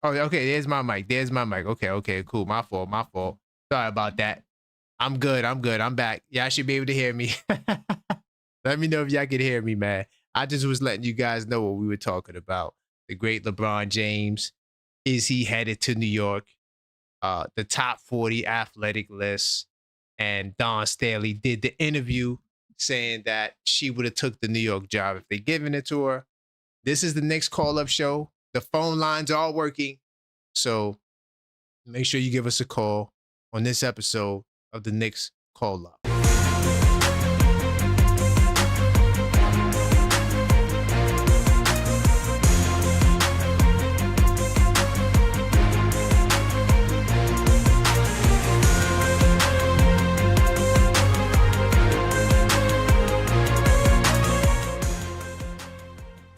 Oh, okay. There's my mic. There's my mic. Okay. Cool. My fault. My fault. Sorry about that. I'm good. I'm back. Y'all should be able to hear me. Let me know if y'all can hear me, man. I just was letting you guys know what we were talking about. The great LeBron James. Is he headed to New York? The top 40 athletic list. And Don Staley did the interview saying that she would have took the New York job if they given it to her. This is the Knicks call-up show. The phone lines are all working. So make sure you give us a call on this episode of the Knicks call-up.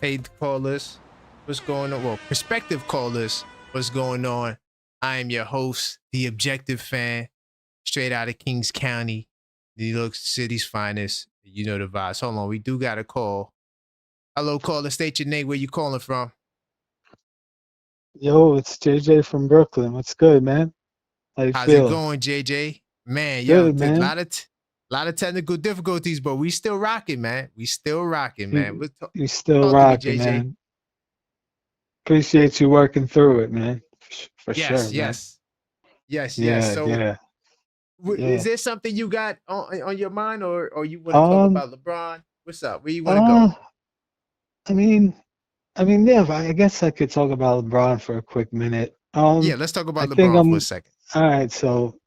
Hey, callers, what's going on? Well, prospective callers, what's going on? I am your host, the objective fan, straight out of Kings County, New York City's finest. You know the vibes. Hold on, we do got a call. Hello, caller. State your name. Where you calling from? Yo, it's JJ from Brooklyn. What's good, man? How you How's it feeling? going, JJ? Man, yo, Good, man. lot of technical difficulties, but we still rocking, man. We still rocking, man. You, you still Talk to me, rocking, JJ. man. Appreciate you working through it, man. For sure, Yes, man. yes, yes, yes. Yeah, So, yeah, is yeah. there something you got on your mind, or you want to talk Um, about LeBron? What's up? Where you want to go? uh, I mean, yeah. I guess I could talk about LeBron for a quick minute. Yeah, let's talk I about think LeBron for a I'm second. all right. So,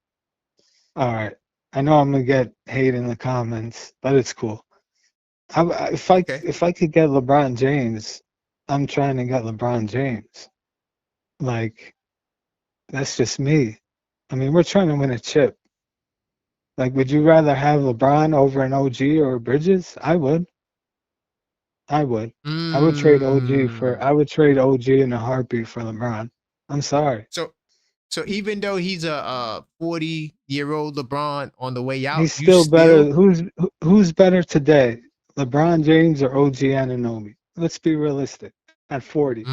all right. I know I'm gonna get hate in the comments, but it's cool. Okay. If I could get LeBron James, I'm trying to get LeBron James. Like, that's just me. I mean, we're trying to win a chip. Like, would you rather have LeBron over an OG or Bridges? I would. I would. Mm. I would trade OG in a heartbeat for LeBron. I'm sorry. So, even though he's a 40-year-old LeBron on the way out, He's you still better. still Who's better today? LeBron James or OG Anunoby? Let's be realistic. At 40.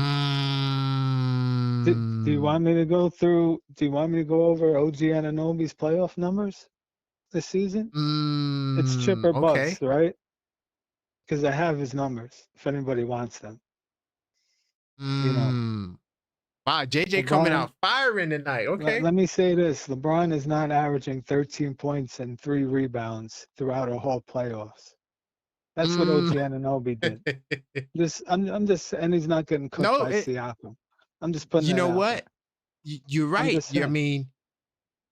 Do you mm, want me to go through do you want me to go over OG Anunoby's playoff numbers this season? It's chip or okay. bust, right? Because I have his numbers if anybody wants them. You know, Mm. Wow, JJ coming LeBron, out firing tonight. Okay. let me say this, LeBron is not averaging 13 points and 3 rebounds throughout a whole playoffs. That's what OG Mm. Anunoby did. I'm just, and he's not getting cooked No, by Siakam. I'm just putting you that know out what? there. You're I'm right. just I saying, mean,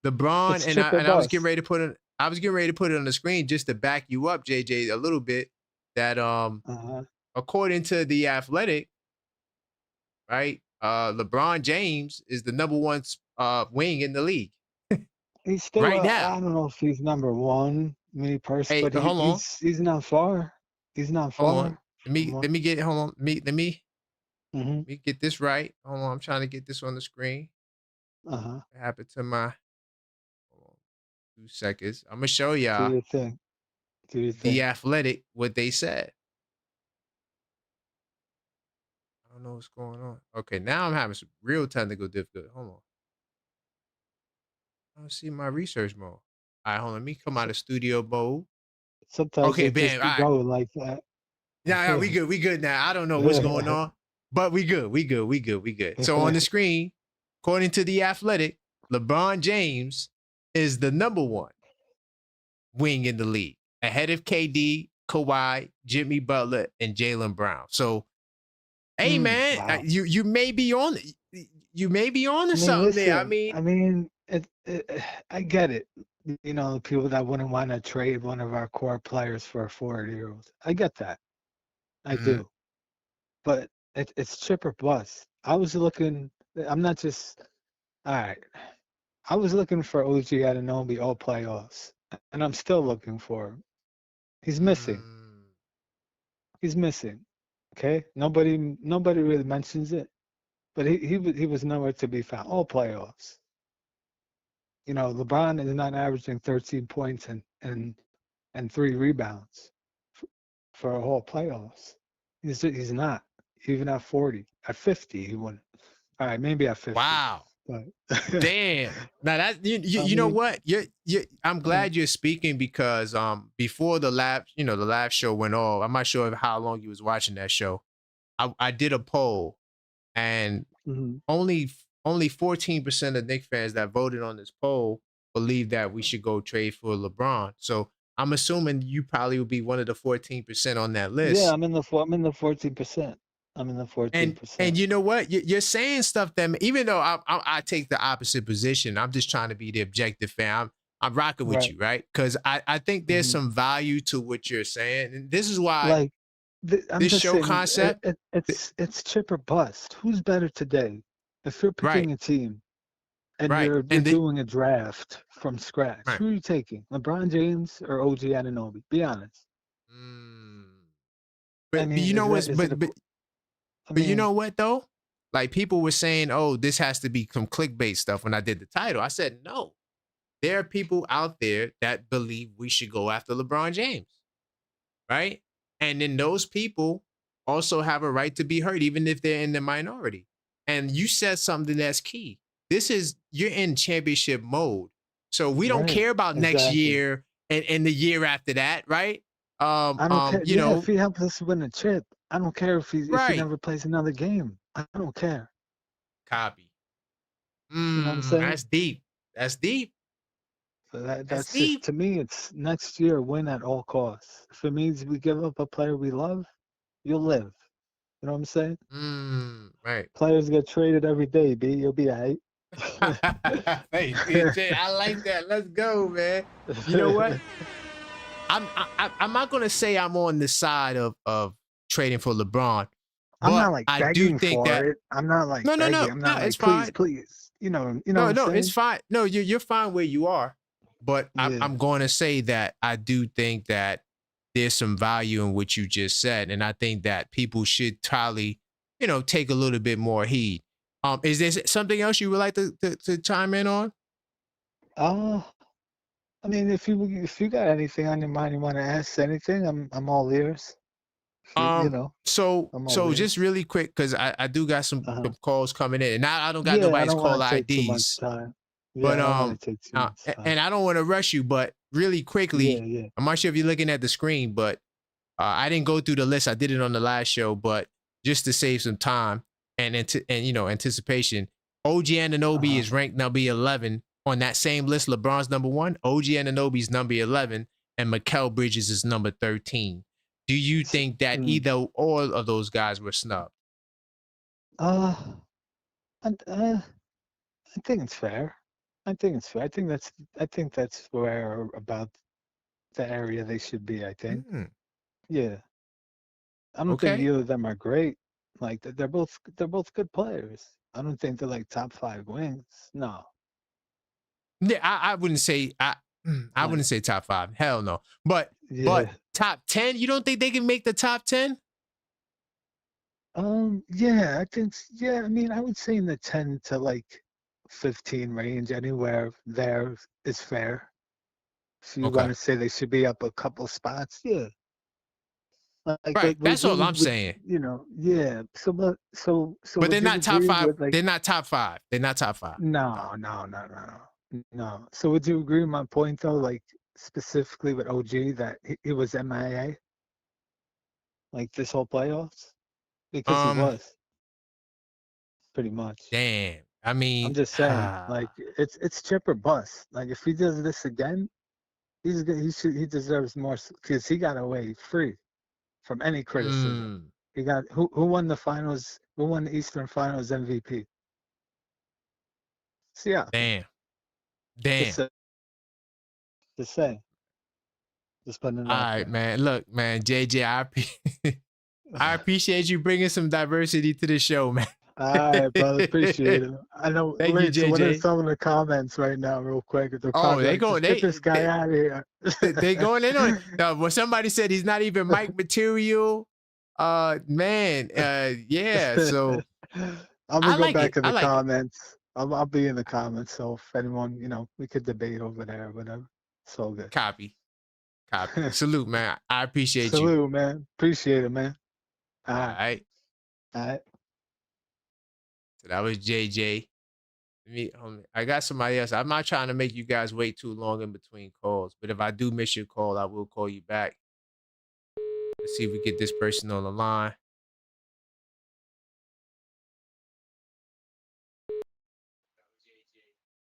LeBron it's and chip or I was getting bust. ready to put it. I was getting ready to put it on the screen just to back you up, JJ, a little bit. That Uh-huh. according to the Athletic, right? LeBron James is the number one wing in the league He's still, right now. I don't know if he's number one, me personally, Hey, but hold on, he's not far. He's not hold on. far from one. Let me get hold on. Mm-hmm. Let me get this right. Hold on, I'm trying to get this on the screen. Uh-huh. What happened to my? Hold on, 2 seconds. I'm gonna show Do y'all your thing. Do your the thing. Athletic what they said. I don't know what's going on. Okay, now I'm having some real technical difficulty. Hold on. I don't see my research mode. All right, hold on. Let me come out So, of studio mode. sometimes Okay, it bam. just All be right. going like that. Yeah, we good. We good now. I don't know what's going on, but we good. We good. We good. We good. So on the screen, according to the Athletic, LeBron James is the number one wing in the league, ahead of KD, Kawhi, Jimmy Butler, and Jalen Brown. So, hey man, Wow. you may be on to I mean, something there. I listen, mean, I mean, I get it. You know, people that wouldn't want to trade one of our core players for a 40-year-old. I get that. I mhm. do. But it's chip or bust. I was looking, I'm not just, all right. I was looking for OG Anunoby all playoffs, and I'm still looking for him. He's missing. Mm. He's missing. Okay? Nobody really mentions it, but he was nowhere to be found all playoffs. You know, LeBron is not averaging 13 points and 3 rebounds for a whole playoffs. He's not. Even at 40, at 50, he wouldn't. All right, maybe at 50. Wow. But Damn. Now that I you know mean, what? You I'm uh, glad you're speaking because before the live show went off, I'm not sure how long you was watching that show. I did a poll and mhm. only only 14% of Knicks fans that voted on this poll believe that we should go trade for LeBron. So I'm assuming you probably would be one of the 14% on that Yeah, list. I'm in the 14%. I'm in the And 14%. you know what? You're saying stuff that even though I take the opposite position, I'm just trying to be the objective fan. I'm rocking with Right. you, right? Because I think there's Mhm. some value to what you're saying, and this is why Like, I'm this just show saying, concept, th- it's chip or bust. Who's better today? If you're right, picking a team and right, you're and doing a draft from scratch, right. who are you taking? LeBron James or OG Anunoby? Be honest. Mm. I But mean, you know what's is it a? I but you mean, know what though? Like people were saying, oh, this has to be some clickbait stuff when I did the title. I said no. There are people out there that believe we should go after LeBron James. Right? And then those people also have a right to be heard, even if they're in the minority. And you said something that's key. You're in championship mode. So we don't right? care about next Exactly. year and the year after that, right? I don't care. You Yeah, if know, he helps us win a chip, I don't care if he right. never plays another game. I don't care. Copy. You know what I'm saying? That's deep. That's deep. So That's that's just deep. to me. It's next year win at all costs. If it means we give up a player we love, you'll live. You know what I'm saying? Right. Players get traded every day, B. You'll be alright. Hey, TJ, I like that. Let's go, man. You know what? I'm not gonna say I'm on the side of trading for LeBron, I'm not but like I do begging think for that it. I'm not like no, no, begging. no, I'm no, not it's like please, fine. please. You know No, what I'm no, it's saying? fine. No, you're fine where you are. But Yeah. I'm going to say that I do think that there's some value in what you just said, and I think that people should probably, take a little bit more heed. Is there something else you would like to chime in on? Uh, I mean, if you got anything on your mind, you want to ask anything, I'm all ears. If you Um, know, so I'm all so just ears. really quick because I do got Uh-huh. some calls coming in, and I don't got Yeah, I nobody's don't want call to take too much IDs. time. Yeah, But I don't want to take too much time. and I don't want to rush you, but really Yeah, quickly, yeah. I'm not sure if you're looking at the screen, but I didn't go through the list. I did it on the last show, but just to save some time and anticipation, OG Anunoby Uh-huh. is ranked number 11 on that same list. LeBron's number 1, OG Anunoby's number 11, and Mikal Bridges is number 13. Do you S- think that mm. either or of those guys were snubbed? Uh, I think it's fair. I think it's fair. I think that's where about the area they should be, I think. Mm, Yeah. I don't think okay. either of them are great. Like they're both good players. I don't think they're like top 5 wings. No. Yeah, I wouldn't say I Like wouldn't say top 5. Hell no. But yeah. top 10, you don't think they can make the top 10? Yeah, yeah, I mean I would say in the 10 to like 15 range, anywhere there is fair. If you want Okay. to say they should be up a couple spots, yeah. Like, Right. That's all I'm would saying. yeah. So But they're would you not top agree 5. with like They're not top 5. They're not top 5. No. no. So would you agree with my point though, like specifically with OG that he was MIA like this whole playoffs? Because he Um, was pretty much. damn. I I'm mean, just saying, like it's chip or bust. Like if he does this again, he's good. He deserves more because he got away free from any criticism. mm, He got who won the finals? Who won the Eastern Finals MVP? Siakam. damn. Just Damn. say, just say, just putting it All out right, there. man. Look, man, JJ, I appreciate you bringing some diversity to the show, man. All right, brother. Appreciate it. I know. Thank you, Wait, so what are JJ. some of the comments right now, real quick? They're Oh, probably they like, going just get this guy out of here. they going in on it. When somebody said he's not even Mike material, man, yeah. So I'm gonna I go like it. back in I the like it. comments. I'll be in the comments. So if anyone, we could debate over there or whatever. It's all good. Copy. Copy. Salute, man. I appreciate you. Salute, man. Appreciate it, man. All All right. right. All right. So that was JJ. I got somebody else. I'm not trying to make you guys wait too long in between calls, but if I do miss your call, I will call you back. Let's see if we get this person on the line.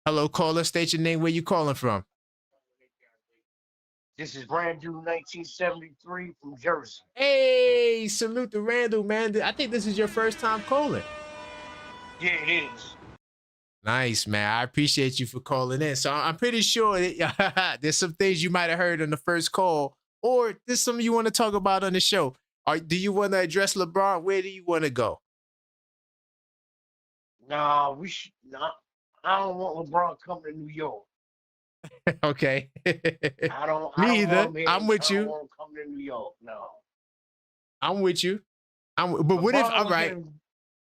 Hello, caller. State your name. Where you calling from? This is Randall 1973 from Jersey. Hey, salute to Randall, man. I think this is your first time calling. Yeah, it is. Nice, man. I appreciate you for calling in. So I'm pretty sure that, there's some things you might have heard on the first call, or there's something you want to talk about on the show. Do you want to address LeBron? Where do you want to go? Nah, we should not. I don't want LeBron coming to New York. Okay. I don't Me either. want him here. I'm with I you. don't want him coming to New York. No. I'm with you. But what if? All right.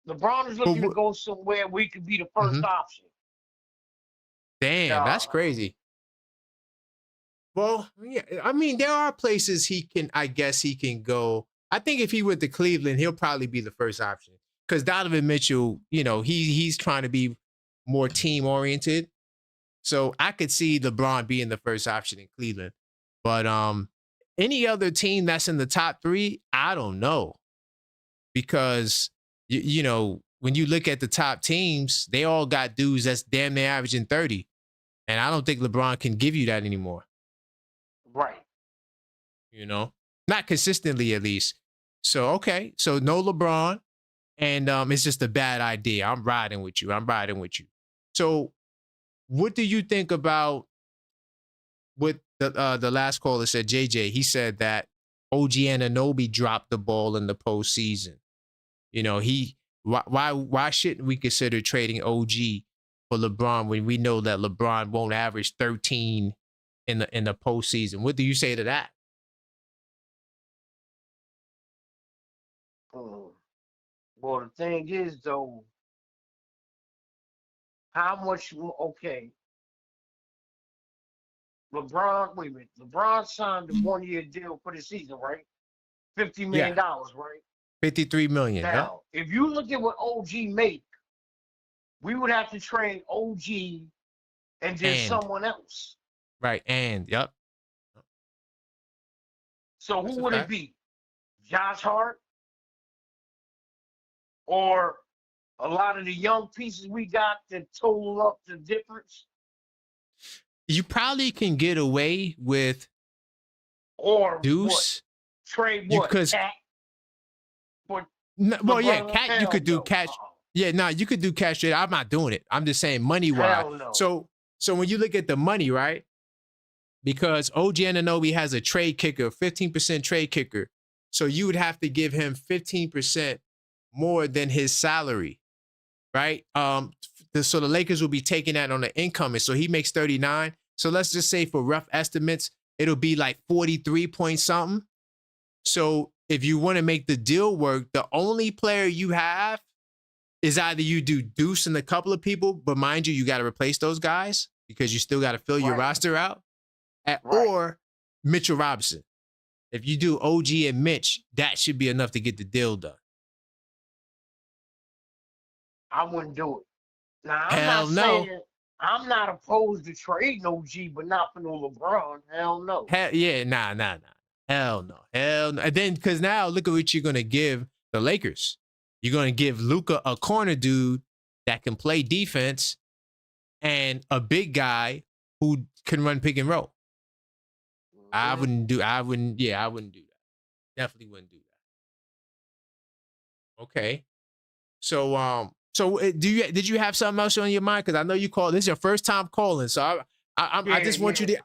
LeBron is looking to go somewhere we could be the first option. Damn, that's crazy. Well, yeah, I mean, there are places I guess he can go. I think if he went to Cleveland, he'll probably be the first option. Because Donovan Mitchell, he's trying to be more team oriented. So I could see LeBron being the first option in Cleveland. But any other team that's in the top 3, I don't know. Because when you look at the top teams, they all got dudes that's damn near averaging 30. And I don't think LeBron can give you that anymore. Right. Not consistently at least. So, okay. So no LeBron. And it's just a bad idea. I'm riding with you. So what do you think about what the last caller said, JJ? He said that OG Anunoby dropped the ball in the postseason. Why shouldn't we consider trading OG for LeBron when we know that LeBron won't average 13 in the postseason? What do you say to that? Well, the thing is, though, how much? Okay, LeBron. Wait a minute. LeBron signed a 1-year deal for the season, right? $50 million, right? $53 million. Now, if you look at what OG make, we would have to trade OG and then someone else. Right, yep. So who would it be? Josh Hart? Or a lot of the young pieces we got that total up the difference? You probably can get away with Deuce. What? Trade what? Because Cat? Cat, you could do cash. Yeah, you could do cash trade. I'm not doing it. I'm just saying money-wise. No. So when you look at the money, right? Because OG Anunoby has a trade kicker, 15% trade kicker. So you would have to give him 15% more than his salary, right? So the Lakers will be taking that on the incoming. So he makes 39. So let's just say for rough estimates, it'll be like 43 point something. So if you want to make the deal work, the only player you have is either you do Deuce and a couple of people, but mind you, you got to replace those guys because you still got to fill your roster out, or Mitchell Robinson. If you do OG and Mitch, that should be enough to get the deal done. I wouldn't do it. Now, I'm not opposed to trading OG, but not for no LeBron. Hell no. Nah. Hell no. And then, because now look at what you're going to give the Lakers. You're going to give Luka a corner dude that can play defense and a big guy who can run pick and roll. I wouldn't do that. Definitely wouldn't do that. Okay. So, did you have something else on your mind? Because I know you called. This is your first time calling, so I just want you to.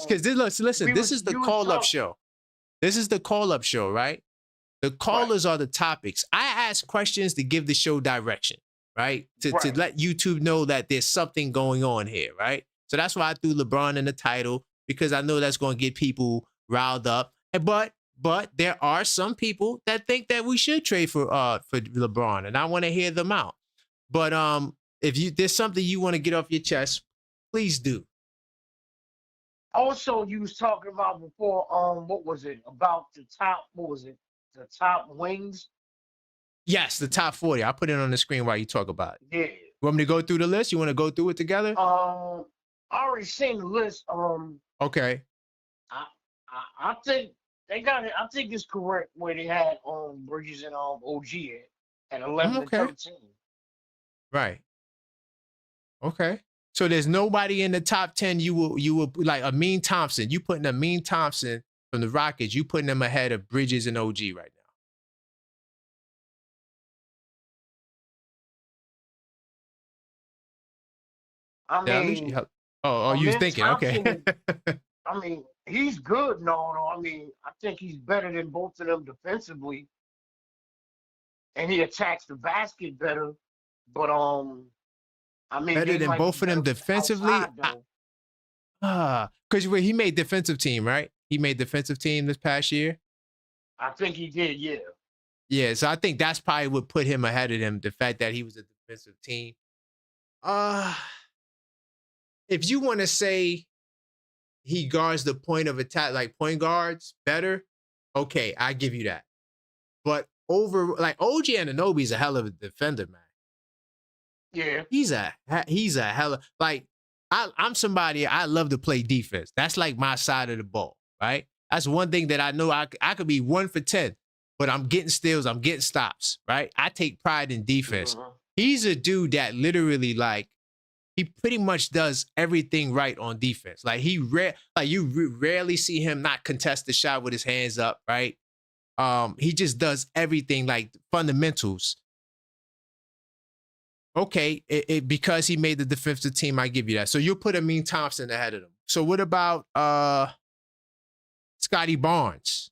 Because listen. This is the call up show. This is the call up show, right? The callers are the topics. I ask questions to give the show direction, right? To let YouTube know that there's something going on here, right? So that's why I threw LeBron in the title, because I know that's going to get people riled up. But there are some people that think that we should trade for LeBron, and I want to hear them out. But if there's something you want to get off your chest, please do. Also, you was talking about before, what was it? About the top, what was it? The top wings? Yes, the top 40. I'll put it on the screen while you talk about it. Yeah. You want me to go through the list? You want to go through it together? I already seen the list. Okay. I think they got it. I think it's correct where they had Bridges and OG at 11 Okay. and 13. Right. Okay. So there's nobody in the top 10 you will like Amin Thompson. You putting Amin Thompson from the Rockets, you putting them ahead of Bridges and OG right I now. Did I lose you? mean, Oh, you was Amin thinking, okay. Thompson, I mean, he's good, no. I mean, I think he's better than both of them defensively, and he attacks the basket better. But I mean, Better they than might both be of them better defensively? outside, though. Because he made defensive team, right? He made defensive team this past year. I think he did, yeah. Yeah, so I think that's probably what put him ahead of them, the fact that he was a defensive team. If you want to say he guards the point of attack, like point guards better, okay, I give you that. But over, like OG Anunoby is a hell of a defender, man. Yeah. He's a hell of, like, I'm somebody, I love to play defense. That's like my side of the ball, right? That's one thing that I know I could be 1 for 10, but I'm getting steals, I'm getting stops, right? I take pride in defense. He's a dude that literally, like, he pretty much does everything right on defense. Like you rarely see him not contest the shot with his hands up, right? He just does everything, like fundamentals. Okay, because he made the defensive team, I give you that. So you'll put Amin Thompson ahead of him. So what about Scotty Barnes?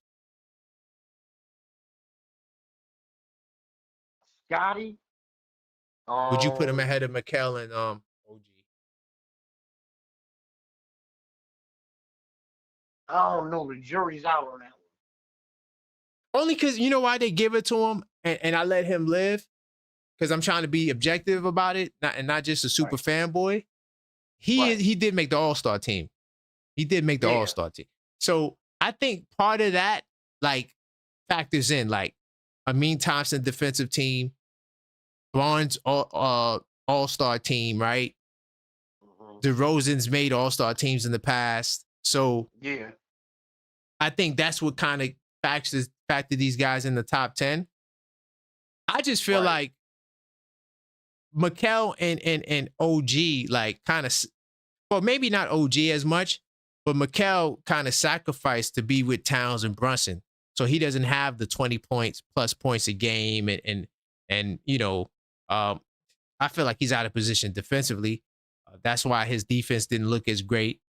Scotty? Would you put him ahead of Mikal and OG? I don't know. The jury's out on that one. Only because you know why they give it to him, and I let him live, because I'm trying to be objective about it, not just a super fanboy. He did make the All-Star team. He did make the All-Star team. So I think part of that, like, factors in, like, Amin Thompson defensive team, Barnes All-Star team, right? DeRozan's made All-Star teams in the past. So yeah, I think that's what kind of factor these guys in the top 10. I just feel like Mikal and OG, like, kind of, well, maybe not OG as much, but Mikal kind of sacrificed to be with Towns and Brunson. So he doesn't have the 20 plus points a game. And you know, I feel like he's out of position defensively. That's why his defense didn't look as great.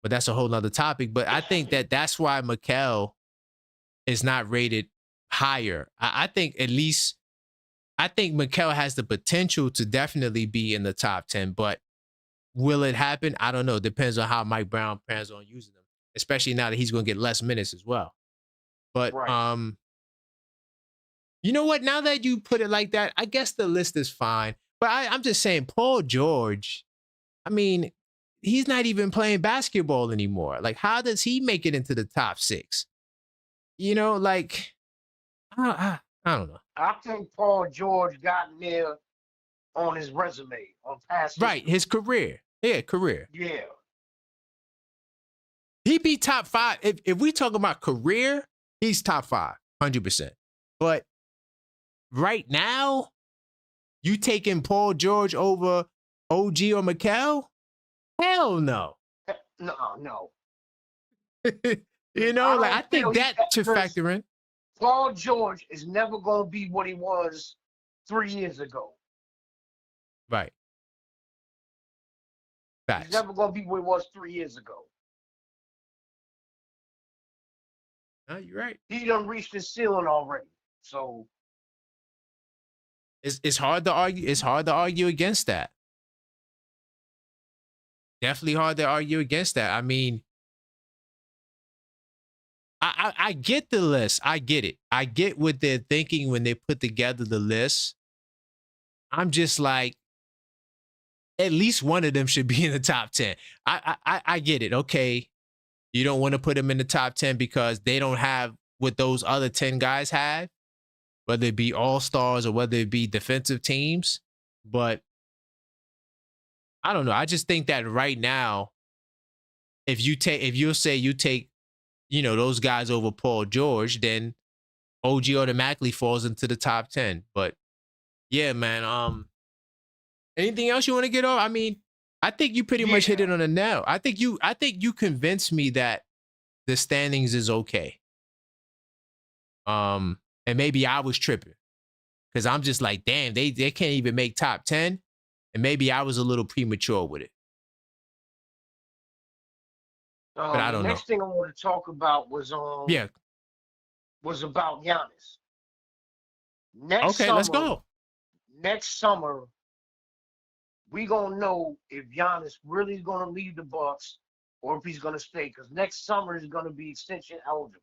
But that's a whole nother topic. But I think that's why Mikal is not rated higher. I think Mikal has the potential to definitely be in the top 10, but will it happen? I don't know. It depends on how Mike Brown plans on using them, especially now that he's going to get less minutes as well. But you know what? Now that you put it like that, I guess the list is fine. But I'm just saying, Paul George, I mean, he's not even playing basketball anymore. Like, how does he make it into the top 6? You know, like, I don't know. I think Paul George got there on his resume, on past history. Right, his career. Yeah, career. Yeah. He'd be top 5. If we talk about career, he's top 5, 100%. But right now, you taking Paul George over OG or Mikal? Hell no. No. You know, like, I think that should factor in. Paul George is never going to be what he was 3 years ago. Right. Facts. He's never going to be what he was 3 years ago. No, you're right. He done reached his ceiling already. So it's hard to argue. It's hard to argue against that. Definitely hard to argue against that. I mean, I get the list. I get it. I get what they're thinking when they put together the list. I'm just like, at least one of them should be in the top 10. I get it. Okay. You don't want to put them in the top 10 because they don't have what those other 10 guys have. whether it be all-stars or whether it be defensive teams. But I don't know. I just think that right now, if you take, those guys over Paul George, then OG automatically falls into the top 10. But yeah, man. Anything else you want to get on? I mean, I think you pretty much hit it on the nail. I think you convinced me that the standings is okay. And maybe I was tripping because I'm just like, damn, they can't even make top 10. And maybe I was a little premature with it. But I don't know. The next thing I want to talk about was about Giannis. Let's go. Next summer, we gonna know if Giannis really is gonna leave the Bucks or if he's gonna stay. Because next summer is gonna be extension eligible.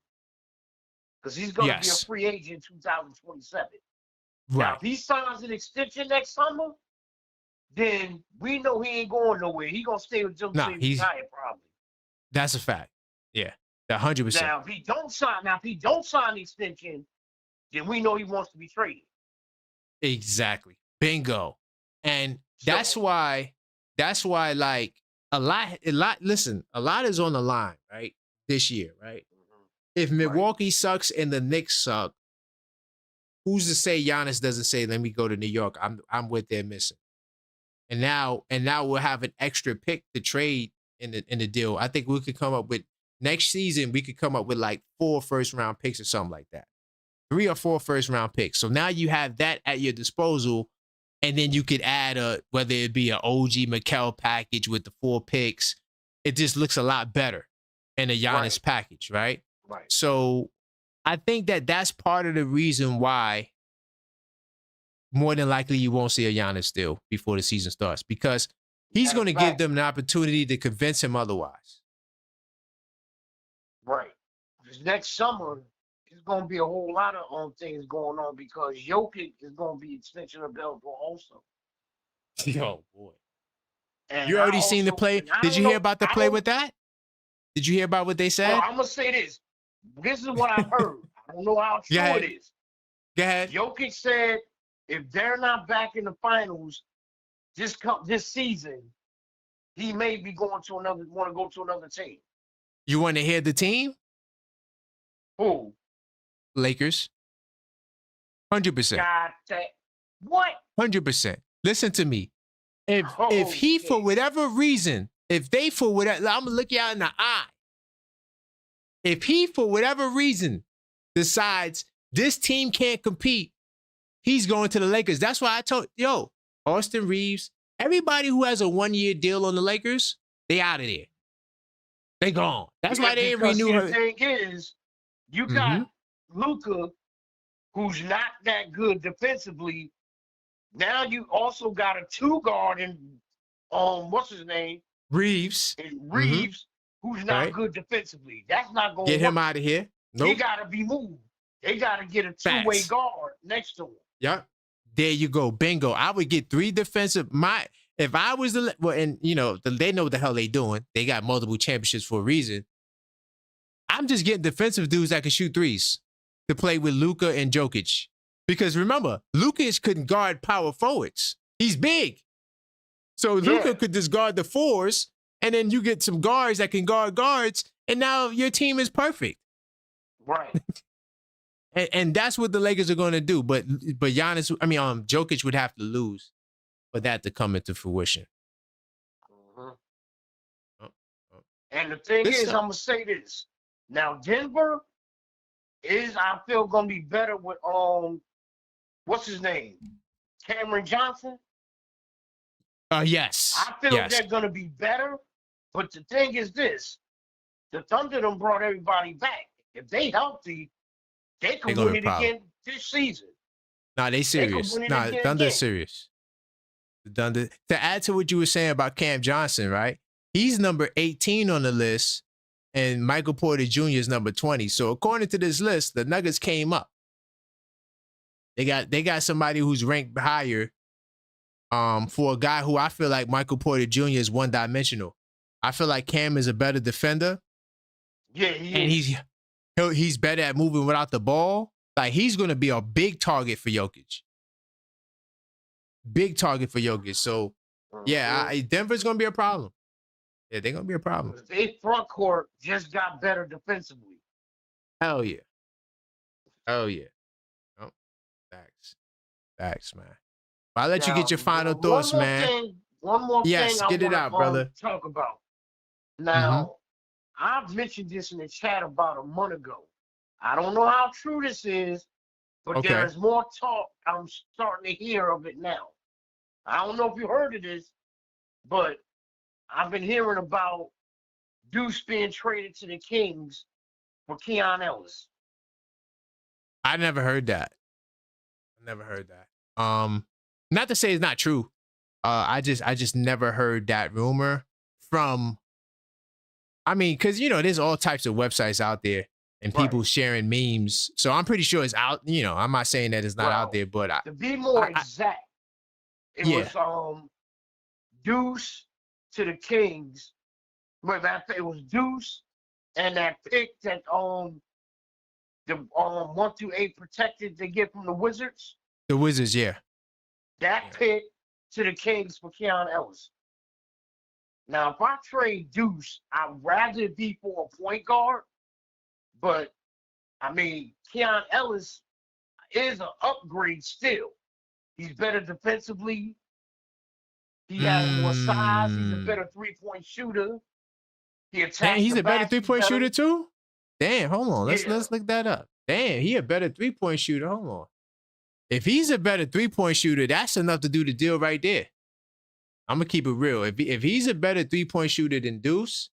Because he's gonna be a free agent in 2027. Right. Now, if he signs an extension next summer, then we know he ain't going nowhere. He gonna stay until he retire, probably. That's a fact. Yeah, 100%. Now, if he don't sign the extension, then we know he wants to be traded. Exactly. Bingo. And that's why like a lot is on the line, right? This year, right? Mm-hmm. If Milwaukee sucks and the Knicks suck, who's to say Giannis doesn't say, let me go to New York? I'm with their missing. And now we'll have an extra pick to trade in the deal. I think we could come up with next season, we could come up with like 4 first-round picks or something like that. 3 or 4 first-round picks. So now you have that at your disposal, and then you could add whether it be an OG Mikel package with the 4 picks. It just looks a lot better in a Giannis package, right? Right. So I think that's part of the reason why more than likely you won't see a Giannis deal before the season starts, because he's going to give them an opportunity to convince him otherwise. Right. Because next summer, there's going to be a whole lot of things going on because Jokic is going to be extension available also. Oh, boy. And you already seen the play? Did you hear about the play with that? Did you hear about what they said? Well, I'm going to say this. This is what I've heard. I don't know how true it is. Go ahead. Jokic said if they're not back in the finals this season, he may be want to go to another team. You want to hear the team? Who? Lakers. 100%. God, what? 100%. Listen to me. If he, for whatever reason, I'm going to look you out in the eye. If he, for whatever reason, decides this team can't compete, he's going to the Lakers. That's why I told, Austin Reeves, everybody who has a 1-year deal on the Lakers, they out of there. They gone. That's why they didn't renew her. The thing is, you got Luka, who's not that good defensively. Now you also got a 2-guard in, what's his name? Reeves. Who's not good defensively. That's not going to get him out of here. Nope. He got to be moved. They got to get a 2-way guard next to him. Yep. There you go. Bingo. I would get 3 defensive. If I was they know what the hell they doing. They got multiple championships for a reason. I'm just getting defensive dudes that can shoot threes to play with Luka and Jokic. Because remember, Luka couldn't guard power forwards. He's big. So Luka could just guard the 4s, and then you get some guards that can guard guards, and now your team is perfect. Right. and that's what the Lakers are going to do. But Jokic would have to lose for that to come into fruition. And the thing is, I'm going to say this. Now, Denver I feel, going to be better with, what's his name? Cameron Johnson? Yes. I feel they're going to be better. But the thing is this. The Thunder done brought everybody back. If they healthy, they can win it again this season. Nah, they serious. Thunder's serious. The Thunder. To add to what you were saying about Cam Johnson, right? He's number 18 on the list, and Michael Porter Jr. is number 20. So according to this list, the Nuggets came up. They got somebody who's ranked higher. For a guy who I feel like Michael Porter Jr. is one-dimensional. I feel like Cam is a better defender. Yeah, he is. He's better at moving without the ball. Like, he's going to be a big target for Jokic. Big target for Jokic. So, yeah, Denver's going to be a problem. Yeah, they're going to be a problem. Their front court just got better defensively. Hell yeah. Hell yeah. Oh, facts, man. But I'll let you get your final thoughts, man. One more thing I get it out, brother. Talk about. Now, I've mentioned this in the chat about a month ago. I don't know how true this is, but there's more talk. I'm starting to hear of it now. I don't know if you heard of this, but I've been hearing about Deuce being traded to the Kings for Keon Ellis. I never heard that. Not to say it's not true. I just never heard that rumor from. I mean, because there's all types of websites out there and people sharing memes. So I'm pretty sure it's out. I'm not saying that it's not out there, but to be more exact, it was Deuce to the Kings. Wait, it was Deuce and that pick that the 1 through 8 protected they get from the Wizards. The Wizards, yeah. That pick to the Kings for Keon Ellis. Now, if I trade Deuce, I'd rather it be for a point guard. But, I mean, Keon Ellis is an upgrade still. He's better defensively. He has more size. He's a better three-point shooter. He's a better three-point shooter too? Damn, hold on. Let's look that up. Damn, he a better three-point shooter. Hold on. If he's a better three-point shooter, that's enough to do the deal right there. I'm going to keep it real. If he's a better three-point shooter than Deuce,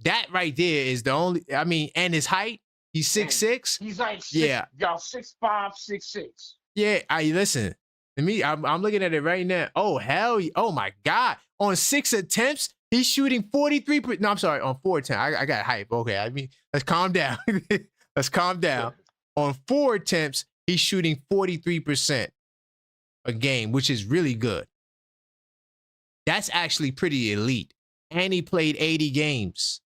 that right there is the only, I mean, and his height, he's 6'6". He's like, y'all 6'5", 6'6". Yeah, listen. I'm looking at it right now. Oh, hell, oh my God. On 6 attempts, he's shooting 43%. No, I'm sorry, on 4 attempts. I got hype. Okay, I mean, let's calm down. Let's calm down. On 4 attempts, he's shooting 43% a game, which is really good. That's actually pretty elite. And he played 80 games.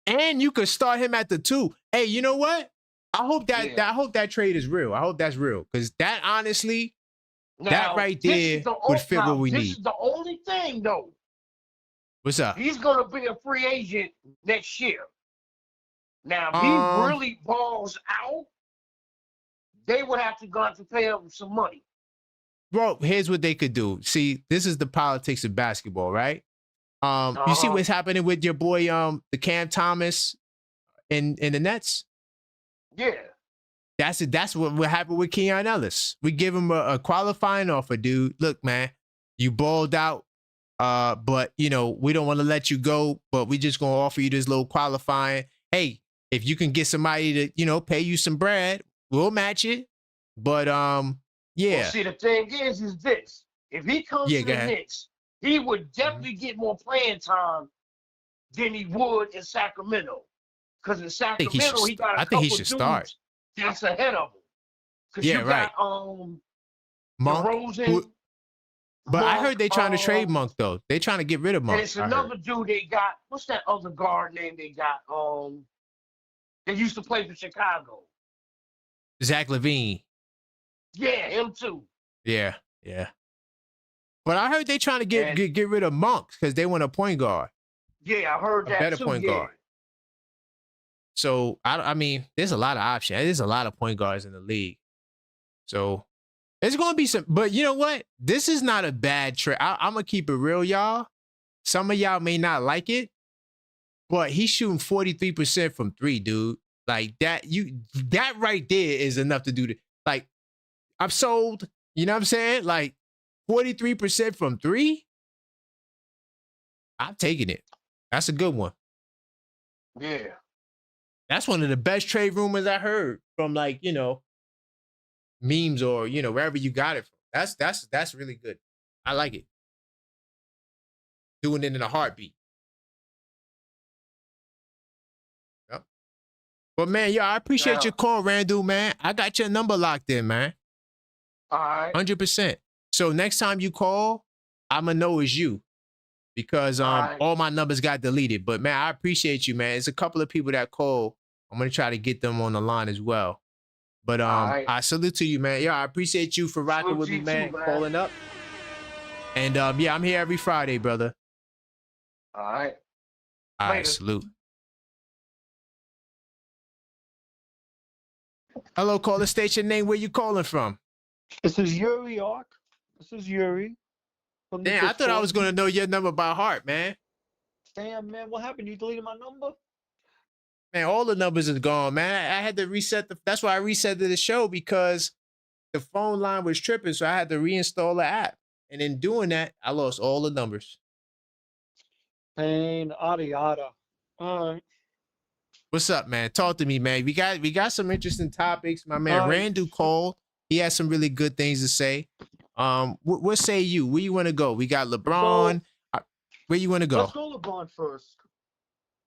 And you could start him at the 2. Hey, you know what? I hope that trade is real. I hope that's real. Because that honestly, that right there would fit what we need. This is the only thing, though. What's up? He's going to be a free agent next year. Now, if he really balls out, they would have to go out to pay him some money. Bro, here's what they could do. See, this is the politics of basketball, right? You see what's happening with your boy, the Cam Thomas in the Nets? Yeah. That's what happened with Keon Ellis. We give him a qualifying offer, dude. Look, man, you balled out, but we don't want to let you go, but we just gonna offer you this little qualifying. Hey, if you can get somebody to pay you some bread, we'll match it. But yeah. Well, see, the thing is this: if he comes to the Knicks, he would definitely get more playing time than he would in Sacramento. Because in Sacramento, he got a couple dudes start. That's ahead of him. Because you got Monk. DeRozan. But I heard they trying to trade Monk though. They trying to get rid of Monk. And it's another dude they got. What's that other guard name they got? They used to play for Chicago. Zach LaVine. Yeah, him too. Yeah. But I heard they trying to get rid of Monk because they want a point guard. Yeah, I heard that too. Better point guard. So I mean, there's a lot of options. There's a lot of point guards in the league. So it's gonna be some. But you know what? This is not a bad trade. I'm gonna keep it real, y'all. Some of y'all may not like it, but he's shooting 43% from 3, dude. Like that right there is enough to do the. Like, I'm sold. You know what I'm saying? Like 43% from 3. I'm taking it. That's a good one. Yeah. That's one of the best trade rumors I heard from memes or wherever you got it from. That's really good. I like it. Doing it in a heartbeat. Yep. But man, I appreciate your call, Randall, man. I got your number locked in, man. All right. 100%. So next time you call, I'ma know it's you. Because all my numbers got deleted. But man, I appreciate you, man. There's a couple of people that call. I'm gonna try to get them on the line as well. But All right. I salute to you, man. Yeah, I appreciate you for rocking with me, Salute you man. too, man. Calling up. And yeah, I'm here every Friday, brother. All right. All right, Later. salute. Hello, caller, state your name. Where you calling from? This is Yuri, York. This is Yuri. From the Damn, I thought I was Discord. gonna know your number by heart, man. Damn, man, what happened? You deleted my number? Man, all the numbers are gone, man. I had to reset that's why I reset the show, because the phone line was tripping, so I had to reinstall the app. And in doing that, I lost all the numbers. Pain, yada yada. All right. What's up, man? Talk to me, man. We got some interesting topics. My man All right. Randall called. He has some really good things to say. What say you? Where you want to go? We got LeBron. Where you want to go? Let's go LeBron first.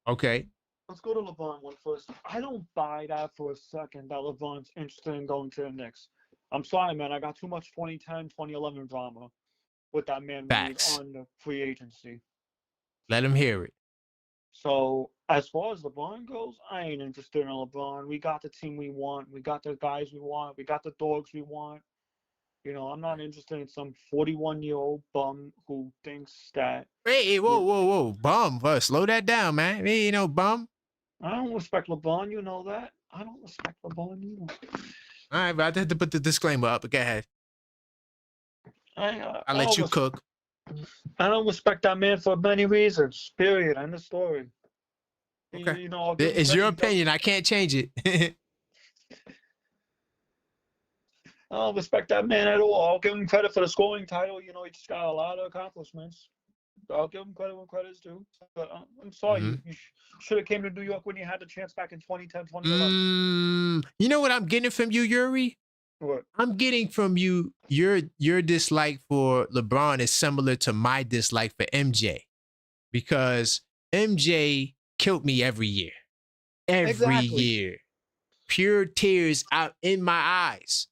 Okay. Let's go to LeBron one first. I don't buy that for a second that LeBron's interested in going to the Knicks. I'm sorry, man. I got too much 2010, 2011 drama with that man Facts. on the free agency. Let him hear it. So as far as LeBron goes, I ain't interested in LeBron. We got the team we want. We got the guys we want. We got the dogs we want. You know, I'm not interested in some 41-year-old bum who thinks that. Hey, whoa. Bum. Slow that down, man. Hey, no bum. I don't respect LeBron, you know that. I don't respect LeBron, you know. All right, but I had to put the disclaimer up. Go ahead. I'll let you cook. I don't respect that man for many reasons. Period. End of story. Okay. You know, It's your opinion. I can't change it. I don't respect that man at all. I'll give him credit for the scoring title. You know, he just got a lot of accomplishments. I'll give him credit when credit's due. But I'm sorry, you should have came to New York when you had the chance back in 2010, 2011. You know what I'm getting from you, Yuri? What? I'm getting from you, your dislike for LeBron is similar to my dislike for MJ, because MJ killed me every year. Every year. Pure tears out in my eyes.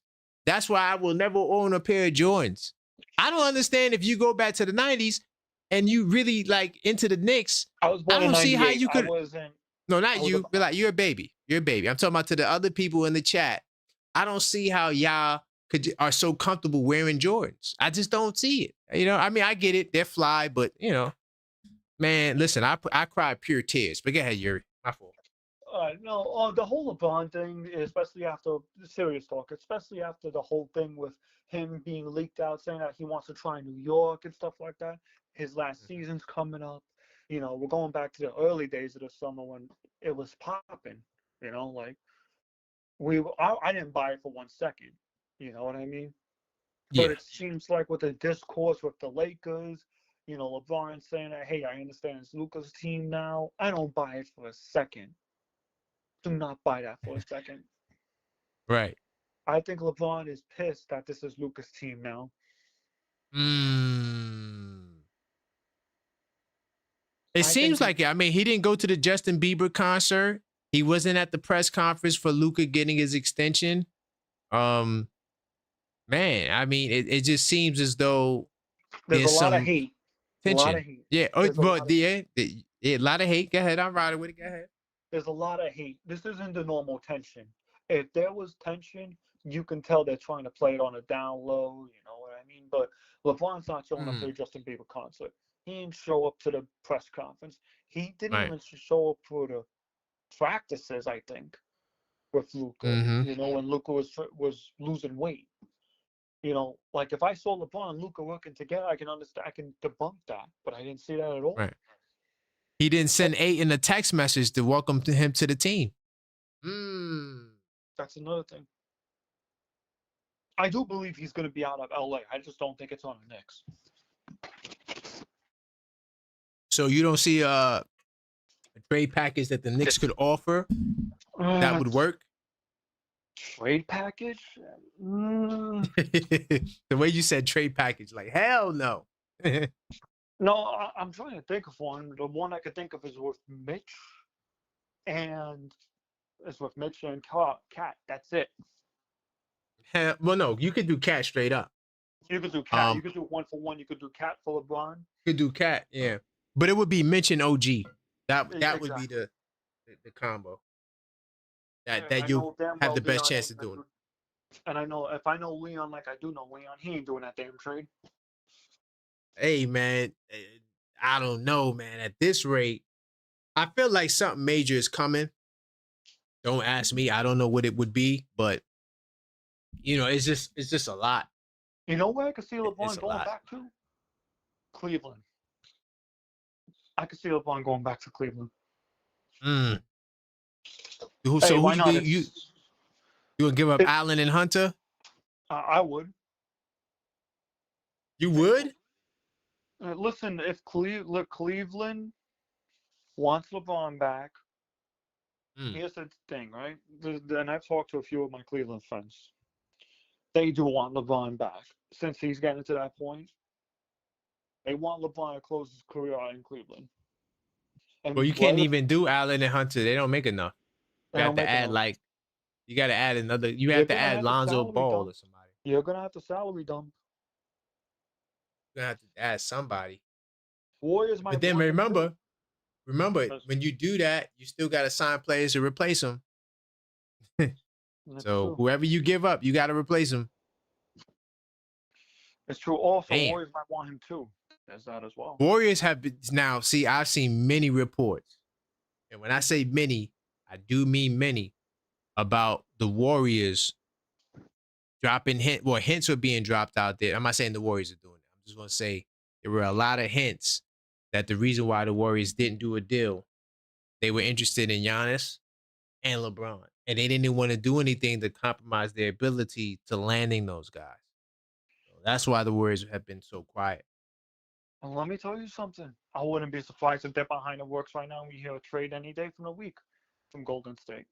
That's why I will never own a pair of Jordans. I don't understand if you go back to the 90s and you really like into the Knicks. I was born don't in see how you could. No, not you. But like, you're a baby. You're a baby. I'm talking about to the other people in the chat. I don't see how y'all are so comfortable wearing Jordans. I just don't see it. You know, I mean, I get it. They're fly, but you know, man, listen, I cried pure tears. But go ahead, Yuri. My fault. No, the whole LeBron thing, especially after serious talk, especially after the whole thing with him being leaked out saying that he wants to try New York and stuff like that. His last season's coming up. You know, we're going back to the early days of the summer when it was popping. You know, like I didn't buy it for 1 second. You know what I mean? Yeah. But it seems like with the discourse with the Lakers, you know, LeBron saying that, hey, I understand it's Luka's team now. I don't buy it for a second. Do not buy that for a second. Right. I think LeBron is pissed that this is Luka's team now. It seems like it. I mean, he didn't go to the Justin Bieber concert. He wasn't at the press conference for Luka getting his extension. Man, I mean, it just seems as though there's a lot of hate. Tension. A lot of hate. Yeah. A lot of hate. Go ahead. I'm riding with it. Go ahead. There's a lot of hate. This isn't the normal tension. If there was tension, you can tell they're trying to play it on a down low. You know what I mean? But LeBron's not showing up to the Justin Bieber concert. He didn't show up to the press conference. He didn't even show up for the practices, I think, with Luka. You know, when Luka was losing weight. You know, like if I saw LeBron and Luka working together, I can understand. I can debunk that, but I didn't see that at all. Right. He didn't send Ayton a text message to welcome him to the team. That's another thing. I do believe he's going to be out of LA. I just don't think it's on the Knicks. So you don't see a trade package that the Knicks could offer that would work? Trade package? The way you said trade package, like hell no. No, I'm trying to think of one. The one I could think of is with Mitch and Cat. That's it. Well, no, you could do Cat straight up. You could do Cat. You could do 1-for-1. You could do Cat for LeBron. You could do Cat, yeah. But it would be Mitch and OG. That would be the combo. That you have the best chance of doing. And if I know Leon like I do know Leon, he ain't doing that damn trade. Hey, man, I don't know, man. At this rate, I feel like something major is coming. Don't ask me. I don't know what it would be, but it's just a lot. You know where I could see It's LeBron a going lot. back to? Cleveland. I could see LeBron going back to Cleveland. So Hey, who why not? you would give up Allen and Hunter? I would. You would? Listen, if Cleveland wants LeBron back, here's the thing, right? And I've talked to a few of my Cleveland friends. They do want LeBron back. Since he's getting to that point, they want LeBron to close his career out in Cleveland. And Well, you can't even do Allen and Hunter. They don't make enough. You have to add you got to add another. You have to add Lonzo Ball or somebody. You're gonna have to salary dump. You're gonna have to add somebody. Warriors might. But then remember, when you do that, you still got to sign players to replace them. So whoever you give up, you got to replace them. It's true. Also, Warriors might want him too. There's that as well. Warriors have been, now. See, I've seen many reports, and when I say many, I do mean many, about the Warriors dropping hints were being dropped out there. I'm not saying the Warriors are doing it. I'm just gonna say there were a lot of hints that the reason why the Warriors didn't do a deal, they were interested in Giannis and LeBron, and they didn't want to do anything to compromise their ability to landing those guys. So that's why the Warriors have been so quiet. And let me tell you something. I wouldn't be surprised if they're behind the works right now. We hear a trade any day from the week from Golden State.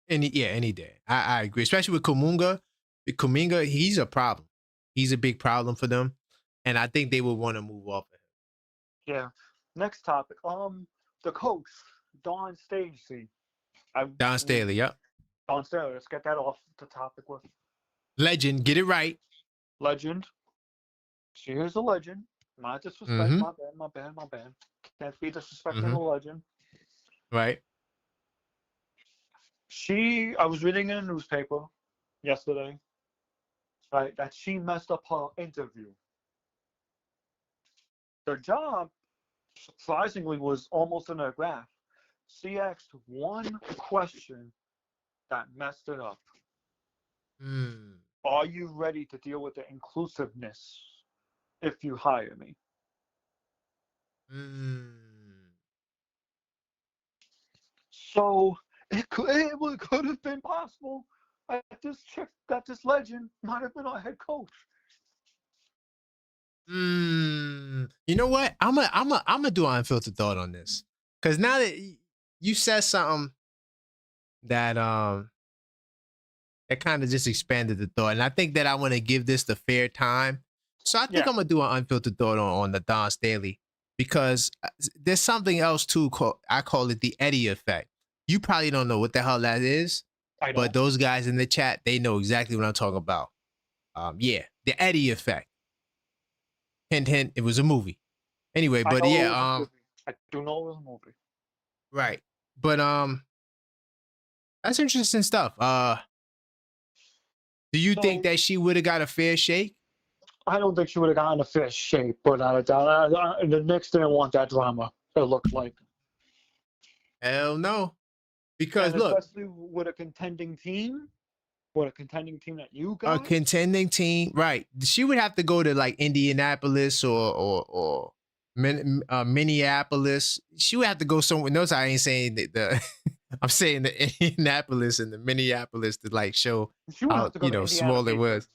Any day. I agree, especially with Kuminga. Kuminga, he's a problem. He's a big problem for them, and I think they would want to move off of him. Yeah. Next topic. The coach, Don Staley. Don Staley, yep. Don Staley. Let's get that off the topic with. Legend, get it right. Legend. She is a legend. Not disrespect. My bad. Can't be disrespecting the legend. Right. I was reading in a newspaper yesterday, right, that she messed up her interview. Their job, surprisingly, was almost in her graph. She asked one question that messed it up. Are you ready to deal with the inclusiveness if you hire me? So it could have been possible that this legend might have been our head coach. You know what? I'm gonna do an unfiltered thought on this, because now that you said something that that kind of just expanded the thought, and I think that I want to give this the fair time. So I think I'm gonna do an unfiltered thought on the Don Staley, because there's something else too. I call it the Eddie effect. You probably don't know what the hell that is, but those guys in the chat, they know exactly what I'm talking about. The Eddie effect. Hint, hint. It was a movie. Anyway, but I do know it was a movie. Right, but that's interesting stuff. Do you think that she would have got a fair shake? I don't think she would have gotten a fair shake, but the Knicks didn't want that drama. It looked like. Hell no, because look, especially with a contending team. What, a contending team that you got? A contending team, right? She would have to go to like Indianapolis or Minneapolis. She would have to go somewhere. Notice I ain't saying the I'm saying the Indianapolis and the Minneapolis to like show how small it was.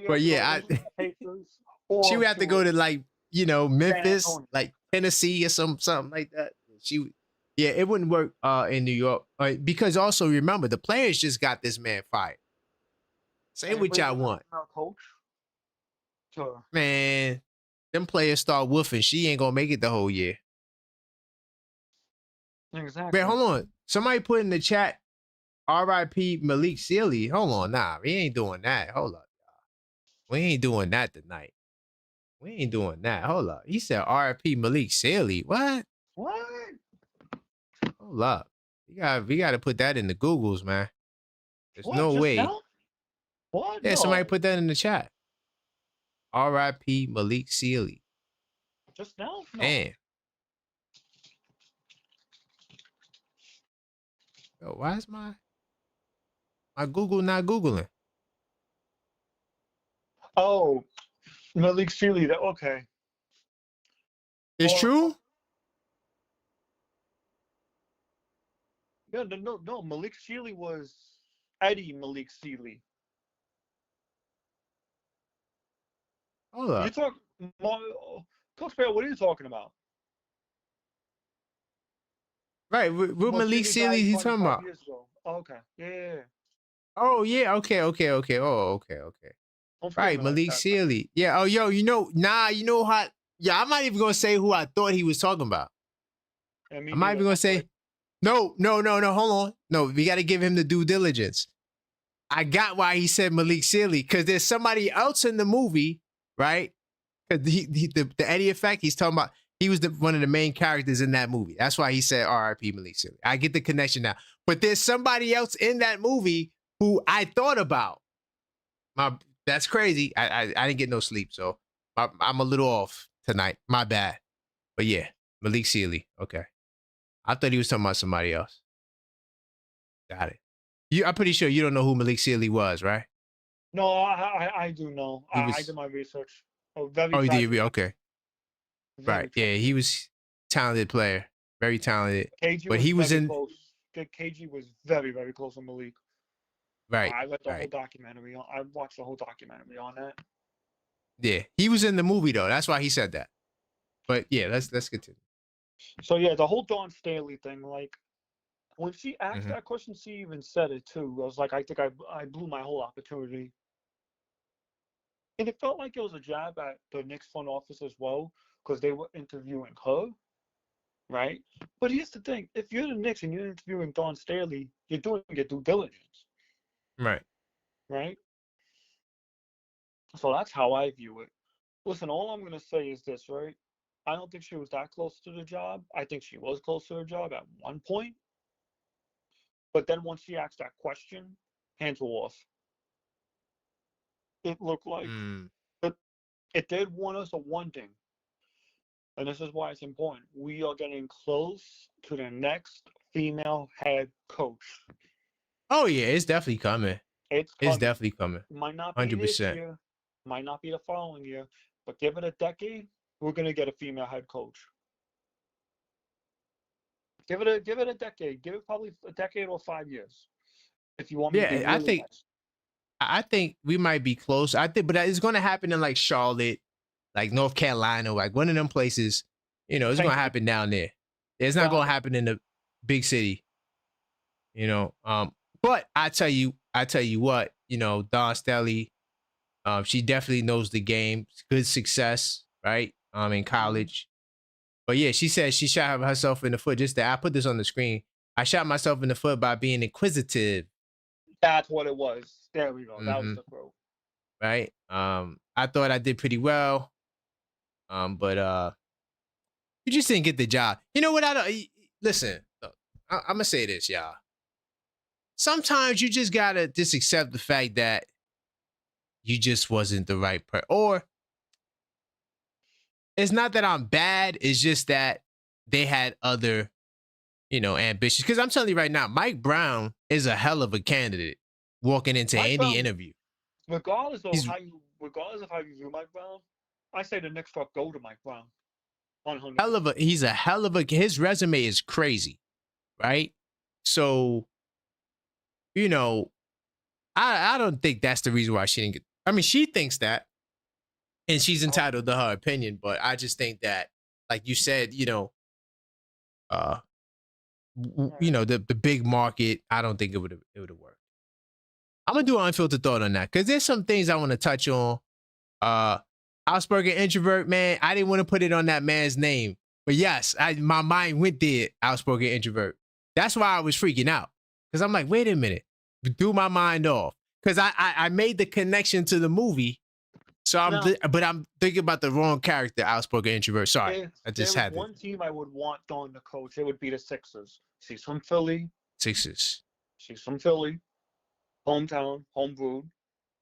But yeah, she would have to go to like Memphis, like Tennessee or something like that. It wouldn't work in New York, because also remember the players just got this man fired. Say what y'all want, man. Them players start woofing. She ain't gonna make it the whole year. Exactly. But hold on, somebody put in the chat, R.I.P. Malik Sealy. Hold on, nah, we ain't doing that. Hold up, y'all. We ain't doing that tonight. We ain't doing that. Hold up. He said R.I.P. Malik Sealy. What? Hold up. We got to put that in the Googles, man. There's no way. What? Yeah, somebody No. put that in the chat. R.I.P. Malik Sealy. Just now? No. Man. Yo, why is my Google not Googling? Oh, Malik Sealy. Okay. It's Well, true? yeah, no. Malik Sealy was Eddie Malik Sealy. Hold You up. talk, Coach Bear, what are you talking about? Right, with Malik Sealy Sealy, died he's talking 25 about. years ago. Oh, okay. Yeah. Oh, yeah, okay. Oh, okay. Don't forget Right, me like Malik that. Sealy. Yeah, oh, yo, you know how, yeah, I'm not even going to say who I thought he was talking about. And me I'm not neither. even going to That's say, right. no, hold on. No, we got to give him the due diligence. I got why he said Malik Sealy, because there's somebody else in the movie, right? Because the Eddie effect, he's talking about, he was one of the main characters in that movie. That's why he said R.I.P. Malik Sealy. I get the connection now. But there's somebody else in that movie who I thought about. That's crazy. I didn't get no sleep, so I'm a little off tonight. My bad. But yeah, Malik Sealy. Okay. I thought he was talking about somebody else. Got it. I'm pretty sure you don't know who Malik Sealy was, right? No, I do know. I did my research. Oh, very Oh, you tragic. did? Okay. Very Right. Yeah, he was talented player. Very talented. KG But was he was very in. close. KG was very, very close to Malik. Right. I read the whole Right. documentary. I watched the whole documentary on that. Yeah. He was in the movie though. That's why he said that. But yeah, let's continue. So yeah, the whole Dawn Staley thing, like when she asked Mhm. that question, she even said it too. I was like, I think I blew my whole opportunity. And it felt like it was a jab at the Knicks front office as well, because they were interviewing her, right? But here's the thing: if you're the Knicks and you're interviewing Dawn Staley, you're doing your due diligence, Right. right? So that's how I view it. Listen, all I'm gonna say is this, right? I don't think she was that close to the job. I think she was close to the job at one point. But then once she asked that question, hands were off. It looked like Mm. it did warn us of one thing. And this is why it's important. We are getting close to the next female head coach. Oh yeah, it's definitely coming. It's It's coming. definitely coming. Might not be this 100%. year, might not be the following year, but give it a decade, we're gonna get a female head coach. Give it a decade. Give it probably a decade or 5 years. If you want me to be Yeah, I really think nice. I think we might be close. I think, but it's going to happen in like Charlotte, like North Carolina, like one of them places. You know, it's going to happen down there. It's not going to happen in the big city. You know, but I tell you what, you know, Dawn Staley, she definitely knows the game. Good success, right? In college. But yeah, she said she shot herself in the foot. Just that I put this on the screen. I shot myself in the foot by being inquisitive. That's what it was. There we go. That was the quote. Right. I thought I did pretty well. But you just didn't get the job. You know what? I don't listen. Look, I'm gonna say this, y'all. Sometimes you just gotta just accept the fact that you just wasn't the right person. Or it's not that I'm bad. It's just that they had other, you know, ambitions. Because I'm telling you right now, Mike Brown is a hell of a candidate walking into Mike any Brown, interview. Regardless of how you view Mike Brown, I say the Knicks start go to Mike Brown. 100%. He's a hell of a. His resume is crazy, right? So, you know, I don't think that's the reason why she didn't get. I mean, she thinks that, and she's entitled to her opinion. But I just think that, like you said, you know, the big market. I don't think it would have worked. I'm gonna do an unfiltered thought on that because there's some things I want to touch on. Outspoken introvert, man. I didn't want to put it on that man's name, but yes, my mind went there. Outspoken introvert. That's why I was freaking out because I'm like, wait a minute, threw my mind off because I made the connection to the movie. So I'm thinking about the wrong character. Outspoken introvert. Sorry, I just had one team I would want Dawn to coach. It would be the Sixers. She's from Philly. Sixers. She's from Philly, hometown, homebrewed.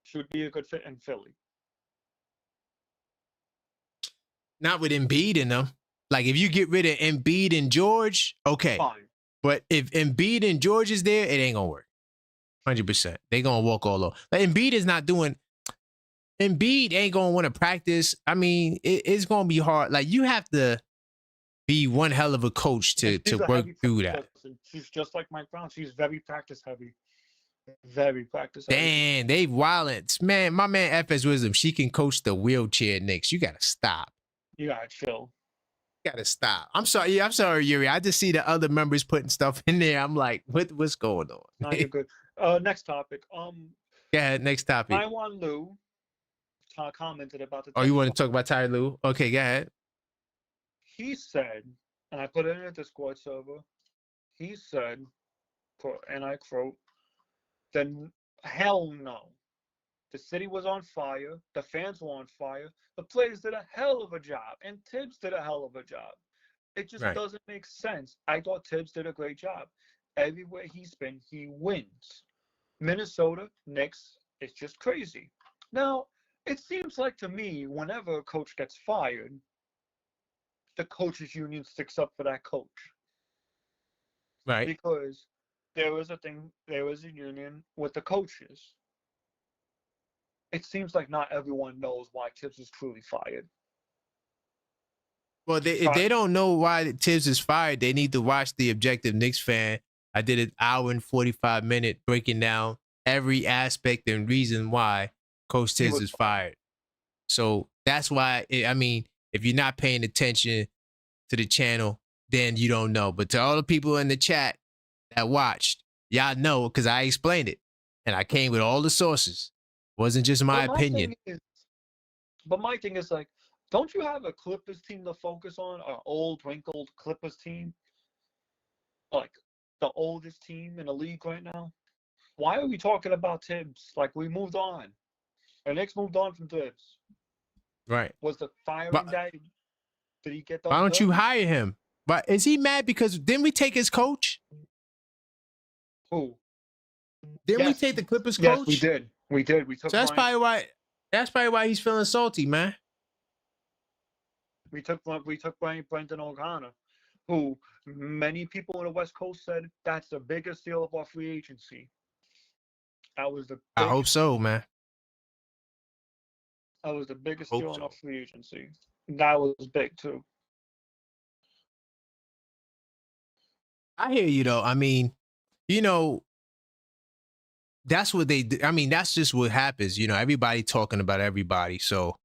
should be a good fit in Philly. Not with Embiid in them. Like if you get rid of Embiid and George, okay. Fine. But if Embiid and George is there, it ain't gonna work. 100%. They gonna walk all over. Like Embiid is not doing. Embiid ain't gonna want to practice. I mean, it's gonna be hard. Like you have to be one hell of a coach to work through that. She's just like Mike Brown. She's very practice heavy. Very practice heavy. Damn, they violent. Man, my man FS Wisdom, she can coach the wheelchair Knicks. You gotta stop. You gotta chill. You gotta stop. I'm sorry. Yeah, I'm sorry, Yuri. I just see the other members putting stuff in there. I'm like, what's going on? No, you're good. Next topic. Yeah, next topic. Tyronn Lue commented about the. Oh, you want to talk about Tyronn Lue? Okay, go ahead. He said, and I put it in a Discord server. He said, and I quote, "Then hell no. The city was on fire. The fans were on fire. The players did a hell of a job, and Tibbs did a hell of a job. It just doesn't make sense. I thought Tibbs did a great job. Everywhere he's been, he wins. Minnesota, Knicks, it's just crazy. Now, it seems like to me, whenever a coach gets fired, the coaches union sticks up for that coach. Right. Because there was a union with the coaches. It seems like not everyone knows why Tibbs is truly fired. Well, if they don't know why Tibbs is fired, they need to watch The Objective Knicks Fan. I did an hour and 45-minute breaking down every aspect and reason why Coach Tibbs is fired. So that's why, if you're not paying attention to the channel, then you don't know. But to all the people in the chat that watched, y'all know because I explained it. And I came with all the sources. It wasn't just my opinion. But my thing is like, don't you have a Clippers team to focus on? An old, wrinkled Clippers team? Like, the oldest team in the league right now? Why are we talking about Tibbs? Like, we moved on. The Knicks moved on from Tibbs. Right. Was the firing day? Did he get those? Why don't you hire him? But is he mad because didn't we take his coach? Who? Didn't we take the Clippers coach? Yes, we did. We did. We took. So that's probably why he's feeling salty, man. We took Brendan O'Connor, who many people in the West Coast said that's the biggest steal of our free agency. That was the. I hope so, man. That was the biggest steal in our free agency. That was big too. I hear you though. I mean, that's what they do. I mean, that's just what happens. Everybody talking about everybody. So,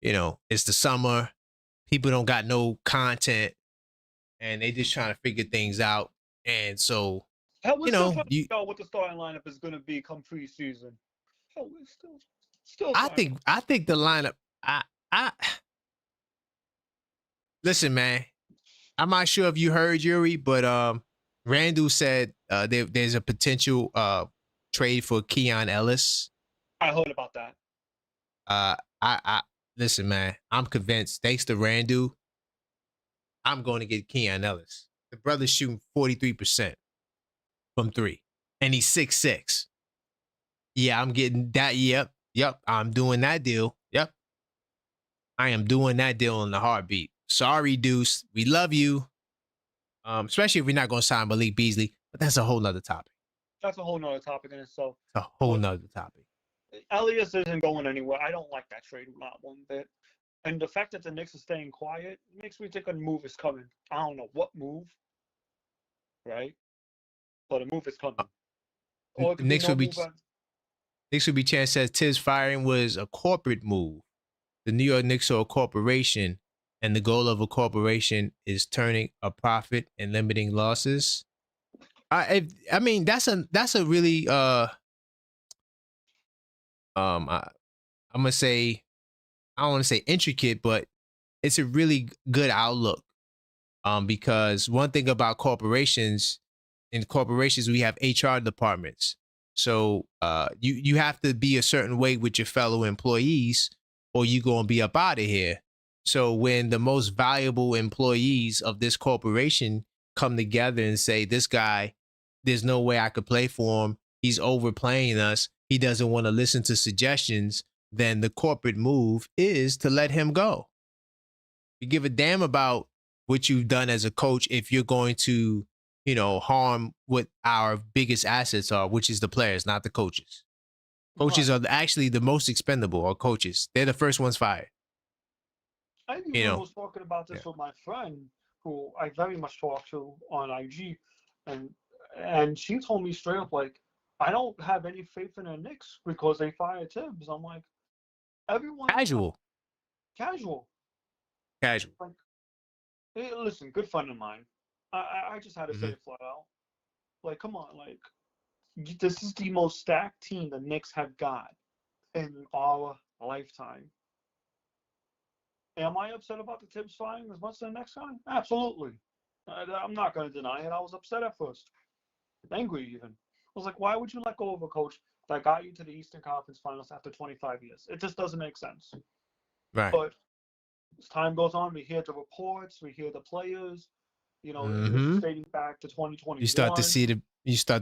it's the summer. People don't got no content and they just trying to figure things out. And so, we're still trying to know what the starting lineup is going to be come preseason. We're still I think the lineup, I listen, man, I'm not sure if you heard Yuri, but Randall said there's a potential trade for Keon Ellis. I heard about that. I listen, man, I'm convinced. Thanks to Randall, I'm going to get Keon Ellis. The brother's shooting 43% from three, and he's 6'6". Yeah, I'm getting that. Yep, I'm doing that deal. Yep, I am doing that deal in the heartbeat. Sorry, Deuce, we love you. Especially if we're not going to sign Malik Beasley, but that's a whole nother topic. That's a whole nother topic in itself. It's a whole nother topic. Elias isn't going anywhere. I don't like that trade not one bit. And the fact that the Knicks are staying quiet makes me think a move is coming. I don't know what move, right? But a move is coming. Knicks would be chance says Tibbs firing was a corporate move. The New York Knicks are a corporation, and the goal of a corporation is turning a profit and limiting losses. I mean that's a really I'm gonna say, I don't want to say intricate, but it's a really good outlook. Because one thing about corporations, in corporations we have HR departments. So you have to be a certain way with your fellow employees, or you gonna be up out of here. So when the most valuable employees of this corporation come together and say, this guy, there's no way I could play for him, he's overplaying us, he doesn't want to listen to suggestions, then the corporate move is to let him go. You give a damn about what you've done as a coach if you're going to, harm what our biggest assets are, which is the players, not the coaches. Coaches are actually the most expendable, or coaches. They're the first ones fired. I even was talking about this with my friend, who I very much talk to on IG, and she told me straight up, like, I don't have any faith in the Knicks because they fired Tibbs. I'm like, everyone casual. Like, hey, listen, good friend of mine. I just had to say it flat out. Like, come on, like, this is the most stacked team the Knicks have got in our lifetime. Am I upset about the Tibbs firing as much as the next guy? Absolutely. I'm not going to deny it. I was upset at first. Angry, even. I was like, why would you let go of a coach that got you to the Eastern Conference Finals after 25 years? It just doesn't make sense. Right. But as time goes on, we hear the reports, we hear the players, dating back to 2021. You start to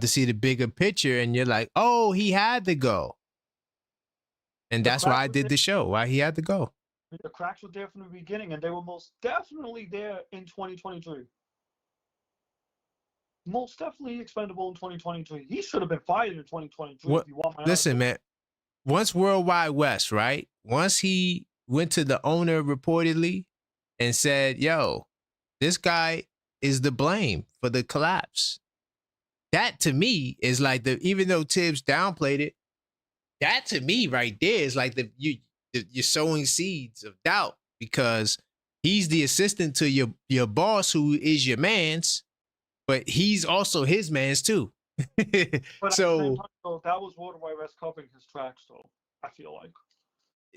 see the bigger picture, and you're like, oh, he had to go. And that's why I did the show, why he had to go. The cracks were there from the beginning, and they were most definitely there in 2023. Most definitely expendable in 2023. He should have been fired in 2023. If you want my listen, man. Once Worldwide West, right? Once he went to the owner reportedly and said, yo, this guy is the blame for the collapse. That to me is like even though Tibbs downplayed it, that to me right there is like you're sowing seeds of doubt, because he's the assistant to your boss, who is your man's, but he's also his man's too. But so that was Worldwide West covering his tracks, though, I feel like.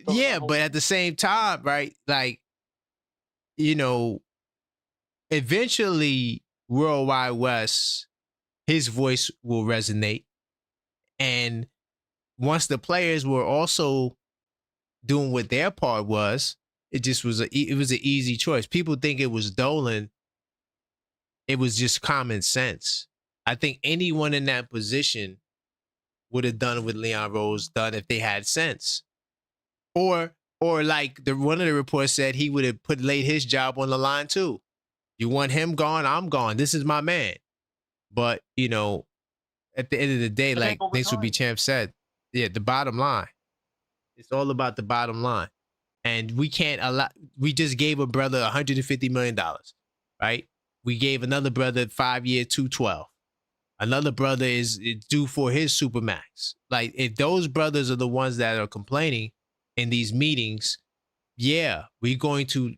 Yeah, but at the same time, right? Like, eventually Worldwide West, his voice will resonate. And once the players were also doing what their part was, it was an easy choice. People think it was Dolan. It was just common sense. I think anyone in that position would have done what Leon Rose done if they had sense. Or like one of the reports said, he would have laid his job on the line too. You want him gone, I'm gone. This is my man. But, at the end of the day, like Knicks Will Be Champ said, the bottom line. It's all about the bottom line. And we just gave a brother $150 million, right? We gave another brother 5-year, $212. Another brother is due for his Supermax. Like, if those brothers are the ones that are complaining in these meetings, yeah, we're going to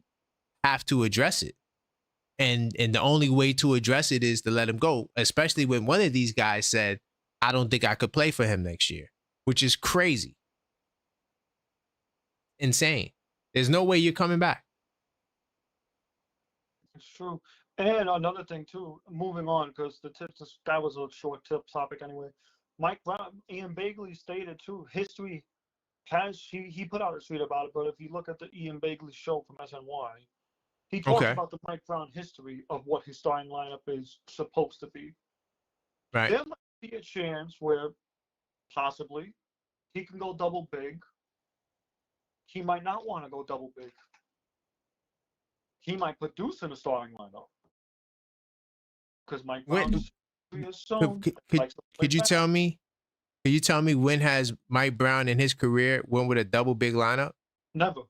have to address it. And the only way to address it is to let him go, especially when one of these guys said, I don't think I could play for him next year, which is crazy. Insane. There's no way you're coming back. It's true. And another thing, too, moving on, because that was a short tip topic anyway. Mike Brown, Ian Begley stated, too, history he put out a tweet about it, but if you look at the Ian Begley show from SNY, he talks about the Mike Brown history of what his starting lineup is supposed to be. Right. There might be a chance where possibly he can go double big. He might not want to go double big. He might put Deuce in the starting lineup. Because Mike Brown is shown. Could you tell me? Could you tell me when has Mike Brown in his career went with a double big lineup? Never.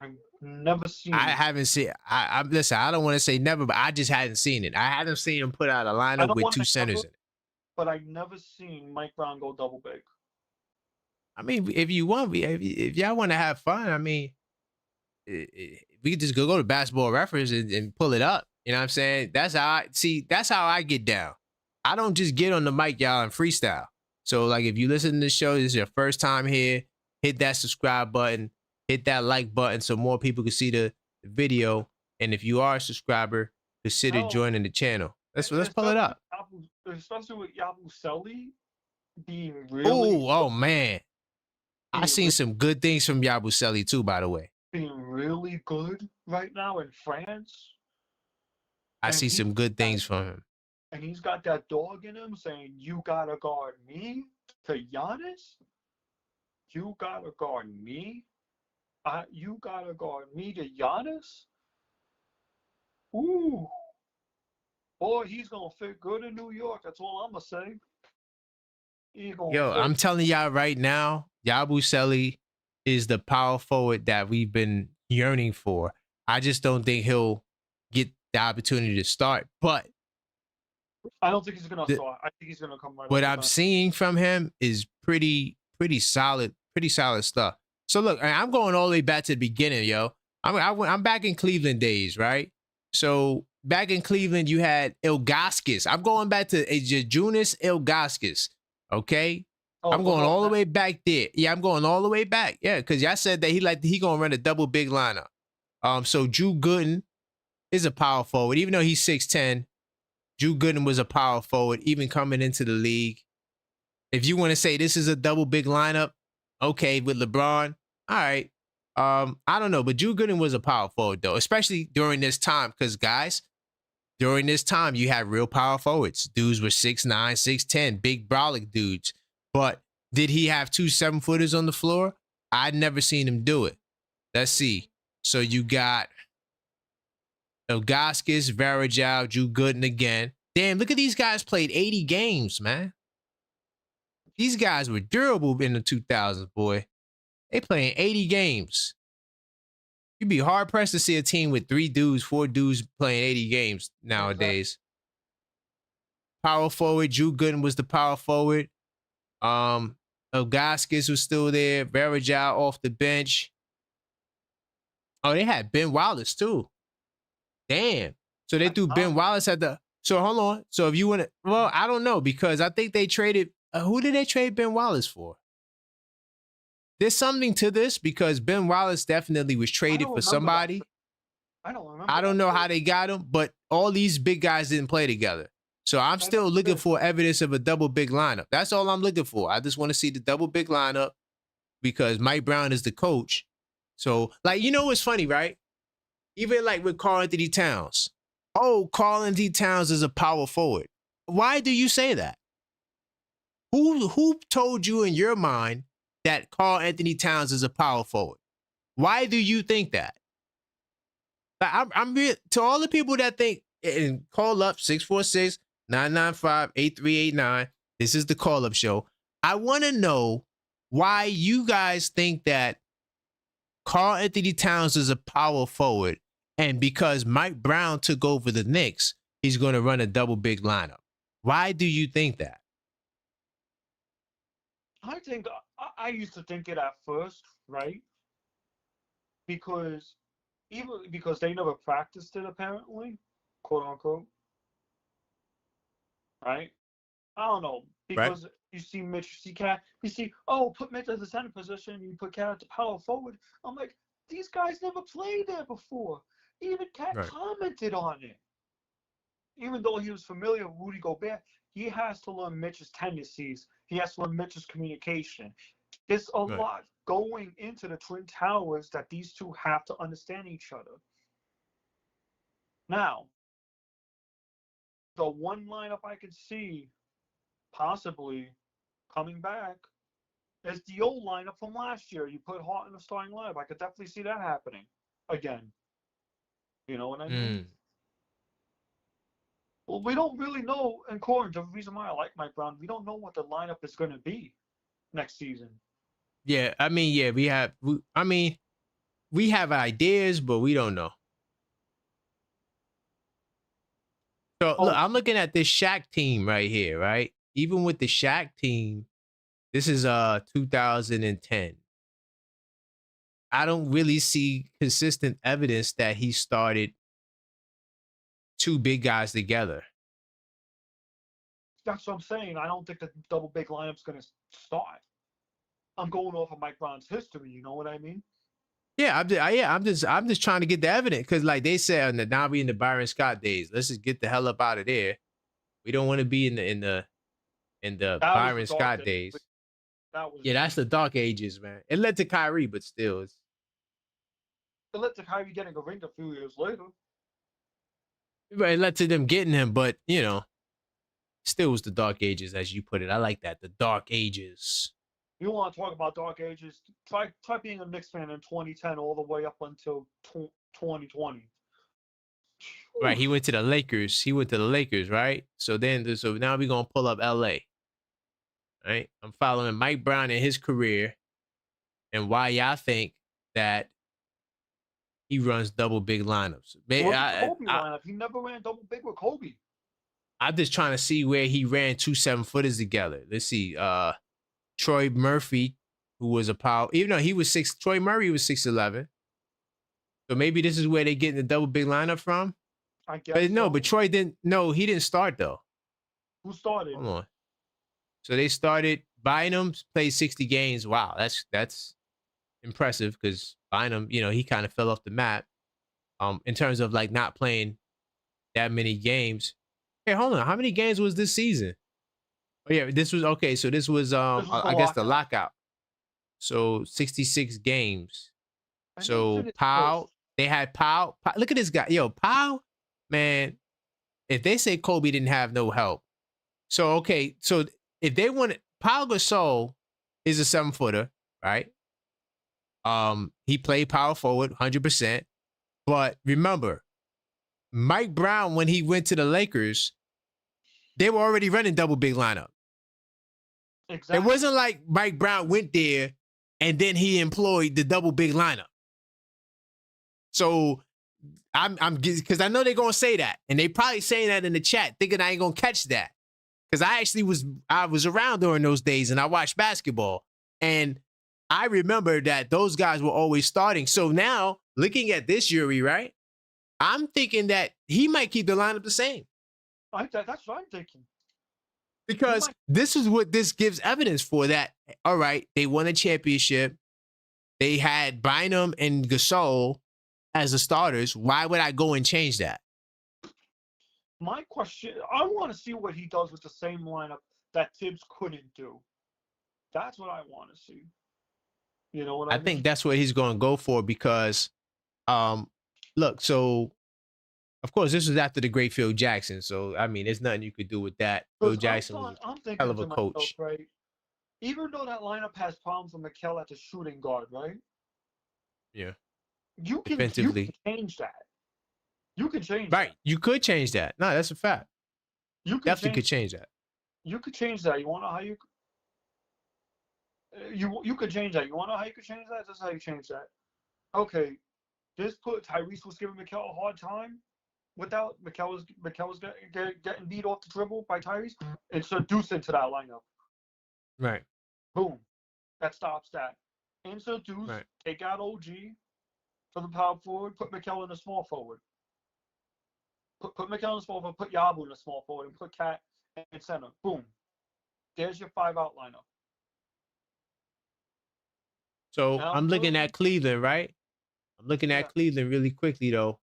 I've never seen it. I haven't seen. Listen. I don't want to say never, but I just hadn't seen it. I hadn't seen him put out a lineup with two centers in it. But I've never seen Mike Brown go double big. I mean, if y'all want to have fun, I mean, we could just go to Basketball Reference and pull it up. You know what I'm saying? That's how I get down. I don't just get on the mic, y'all, and freestyle. So, like, if you listen to the show, this is your first time here, hit that subscribe button, hit that like button so more people can see the video. And if you are a subscriber, consider joining the channel. Let's pull it up. Especially with Yabusele being really... Oh, man. I've seen some good things from Yabusele, too, by the way. Being really good right now in France. I see some good things from him. And he's got that dog in him saying, you gotta guard me. to Giannis, you gotta guard me. You gotta guard me to Giannis. Ooh, boy, he's gonna fit good in New York. That's all I'm gonna say. He's gonna Yo, fit. I'm telling y'all right now, Yabusele is the power forward that we've been yearning for. I just don't think he'll get the opportunity to start. But I don't think he's gonna start. I think he's gonna come right what off the I'm bench. seeing from him is pretty solid stuff. So look, I'm going all the way back to the beginning, yo. I'm back in Cleveland days, right? So back in Cleveland, you had Ilgauskas. I'm going back to Junis Ilgauskas. Okay. Oh, I'm going no, all the way back there. Yeah, I'm going all the way back. Yeah, because y'all said that he gonna run a double big lineup. So Drew Gooden is a power forward, even though he's 6'10". Drew Gooden was a power forward, even coming into the league. If you want to say this is a double big lineup, okay, with LeBron, all right. I don't know, but Drew Gooden was a power forward though, especially during this time, because guys, during this time you had real power forwards. Dudes were 6'9", 6'10", big brolic dudes. But did he have 2 7-footers on the floor? I'd never seen him do it. Let's see. So you got Ilgauskas, Varejao, Drew Gooden again. Damn, look at these guys played 80 games, man. These guys were durable in the 2000s, boy. They playing 80 games. You'd be hard-pressed to see a team with 3 dudes, 4 dudes playing 80 games nowadays. Exactly. Power forward, Drew Gooden was the power forward. Ilgauskas was still there. Varejao off the bench. Oh, they had Ben Wallace, too. Damn. So they threw Ben Wallace at the... So hold on. So if you want to... Well, I don't know, because I think they traded... who did they trade Ben Wallace for? There's something to this, because Ben Wallace definitely was traded for somebody. I don't remember. I don't know how they got him, but all these big guys didn't play together. So I'm still looking for evidence of a double big lineup. That's all I'm looking for. I just want to see the double big lineup, because Mike Brown is the coach. So, like, you know what's funny, right? Even like with Karl-Anthony Towns. Oh, Karl-Anthony Towns is a power forward. Why do you say that? Who told you in your mind that Karl-Anthony Towns is a power forward? Why do you think that? I'm to all the people that think, and call up 646-995-8389. This is the call up show. I want to know why you guys think that Karl-Anthony Towns is a power forward, and because Mike Brown took over the Knicks, he's going to run a double big lineup. Why do you think that? I think I used to think it at first, right? Because they never practiced it, apparently, quote unquote. Right? I don't know, because you see Mitch, put Mitch at the center position, you put Cat at the power forward. I'm like, these guys never played there before. Even Cat commented on it. Even though he was familiar with Rudy Gobert, he has to learn Mitch's tendencies. He has to learn Mitch's communication. There's a lot going into the Twin Towers that these two have to understand each other. Now, the one lineup I could see possibly coming back is the old lineup from last year. You put Hart in the starting lineup. I could definitely see that happening again. You know what I mean? Well, we don't really know, and Corin, the reason why I like Mike Brown, we don't know what the lineup is going to be next season. Yeah, I mean, yeah, we have ideas, but we don't know. So look, I'm looking at this Shaq team right here, right? Even with the Shaq team, this is 2010. I don't really see consistent evidence that he started 2 big guys together. That's what I'm saying. I don't think the double big lineup's going to start. I'm going off of Mike Brown's history. You know what I mean? Yeah, I'm just trying to get the evidence, because like they said, now we in the Byron Scott days. Let's just get the hell up out of there. We don't want to be in the Byron Scott days. That's the dark ages, man. It led to Kyrie, but still, it led to Kyrie getting a ring a few years later. It led to them getting him, but you know, still was the dark ages, as you put it. I like that. The dark ages. You want to talk about dark ages? Try being a Knicks fan in 2010 all the way up until 2020. Right. He went to the Lakers. Right? So now we're gonna pull up LA. Right? I'm following Mike Brown in his career and why y'all think that he runs double big lineups. Kobe lineup. He never ran double big with Kobe. I'm just trying to see where he ran 2 7-footers together. Let's see. Troy Murphy, who was a power, even though he was Troy Murray was 6'11". So maybe this is where they getting the double big lineup from. I guess. But no, but Troy didn't. No, he didn't start though. Who started? Hold on. So they started. Bynum played 60 games. Wow, that's impressive because Bynum, he kind of fell off the map. In terms of like not playing that many games. Hey, hold on. How many games was this season? Oh yeah, this was okay. So this was I guess the lockout. So 66 games. So Powell, they had Powell. Look at this guy. Yo, Powell, man. If they say Kobe didn't have no help. So okay, so if they wanted Pau Gasol is a 7-footer, right? He played power forward 100%. But remember, Mike Brown, when he went to the Lakers, they were already running double big lineup. Exactly. It wasn't like Mike Brown went there and then he employed the double big lineup. So I'm because I know they're gonna say that, and they probably saying that in the chat, thinking I ain't gonna catch that. Because I was around during those days and I watched basketball, and I remember that those guys were always starting. So now looking at this jury, right? I'm thinking that he might keep the lineup the same. That's what I'm thinking. Because this is what this gives evidence for that. All right, they won a championship. They had Bynum and Gasol as the starters. Why would I go and change that? My question, I want to see what he does with the same lineup that Tibbs couldn't do. That's what I want to see. You know what I mean? I think that's what he's going to go for because, look, so, of course, this was after the great Phil Jackson. So, I mean, there's nothing you could do with that. Phil Jackson was a hell of a coach. Myself, right? Even though that lineup has problems with Mikal at the shooting guard, right? Yeah. You can change that. You can change that. Right. You could change that. No, that's a fact. You definitely could change that. You could change that. You want to know how you could change that. You want to know how you could change that? That's how you change that. Okay. This put Tyrese was giving Mikal a hard time without Mikal was getting beat off the dribble by Tyrese. Introduce into that lineup. Right. Boom. That stops that. Introduce, take out OG for the power forward, put Mikal in the small forward. Put Mikal in the small forward, put Yabu in the small forward, and put Cat in center. Boom. There's your 5-out lineup. So I'm looking at Cleveland, right? I'm looking at Cleveland really quickly, though.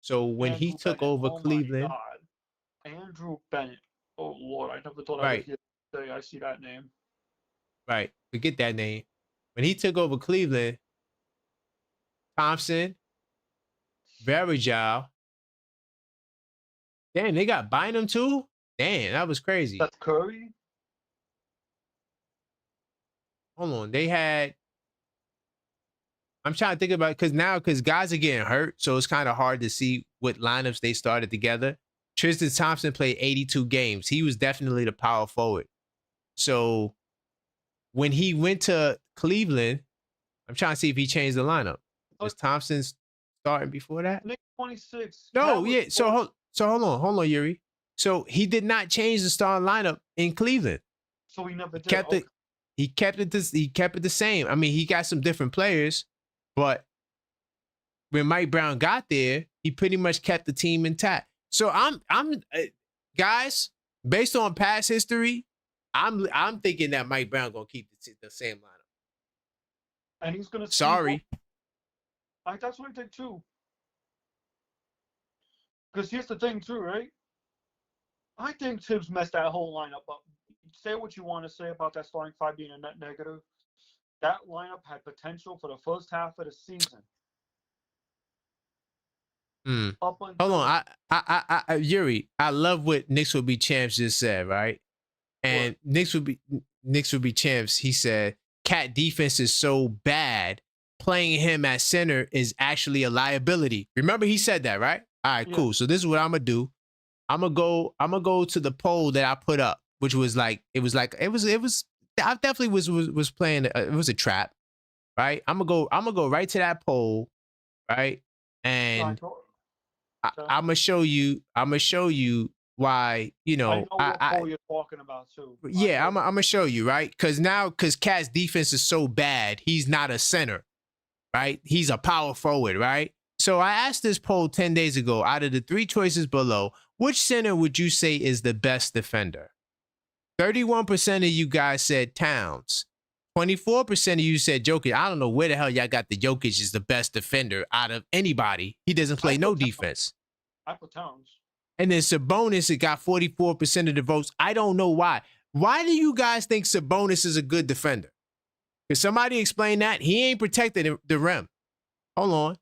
So when he took over Cleveland. Andrew Bennett. Oh, Lord. I never thought I would hear say I see that name. Right. Forget that name. When he took over Cleveland, Thompson, Varejao. Damn, they got Bynum too? Damn, that was crazy. That's Curry? Hold on. They had... I'm trying to think about it because guys are getting hurt, so it's kind of hard to see what lineups they started together. Tristan Thompson played 82 games. He was definitely the power forward. So when he went to Cleveland, I'm trying to see if he changed the lineup. Was Thompson starting before that? Nick 26. No, yeah. So hold on, Yuri. So he did not change the starting lineup in Cleveland. So he never did. He kept it the same. I mean, he got some different players, but when Mike Brown got there, he pretty much kept the team intact. So I'm guys, based on past history, I'm thinking that Mike Brown gonna keep the same lineup. And he's gonna. Sorry. That's what I think too. Because here's the thing too, right? I think Tibbs messed that whole lineup up. Say what you want to say about that starting 5 being a net negative. That lineup had potential for the first half of the season. Up Hold until on, Yuri, I love what Knicks will be champs just said, right? And Knicks would be champs. He said, "Cat defense is so bad. Playing him at center is actually a liability." Remember, he said that, right? All right, Yeah. cool. So this is what I'm gonna do. I'm gonna go to the poll that I put up, which was like it was. I definitely was playing. It was a trap, right? I'm gonna go right to that poll, right? And I'm gonna show you. Why, I know what poll you're talking about too. Yeah, I'm gonna show you, right? Because Cat's defense is so bad, he's not a center, right? He's a power forward, right? So I asked this poll 10 days ago, out of the 3 choices below, which center would you say is the best defender? 31% of you guys said Towns. 24% of you said Jokic. I don't know where the hell y'all got the Jokic is the best defender out of anybody. He doesn't play no defense. I put Towns. And then Sabonis, it got 44% of the votes. I don't know why. Why do you guys think Sabonis is a good defender? Can somebody explain that? He ain't protected the rim. Hold on.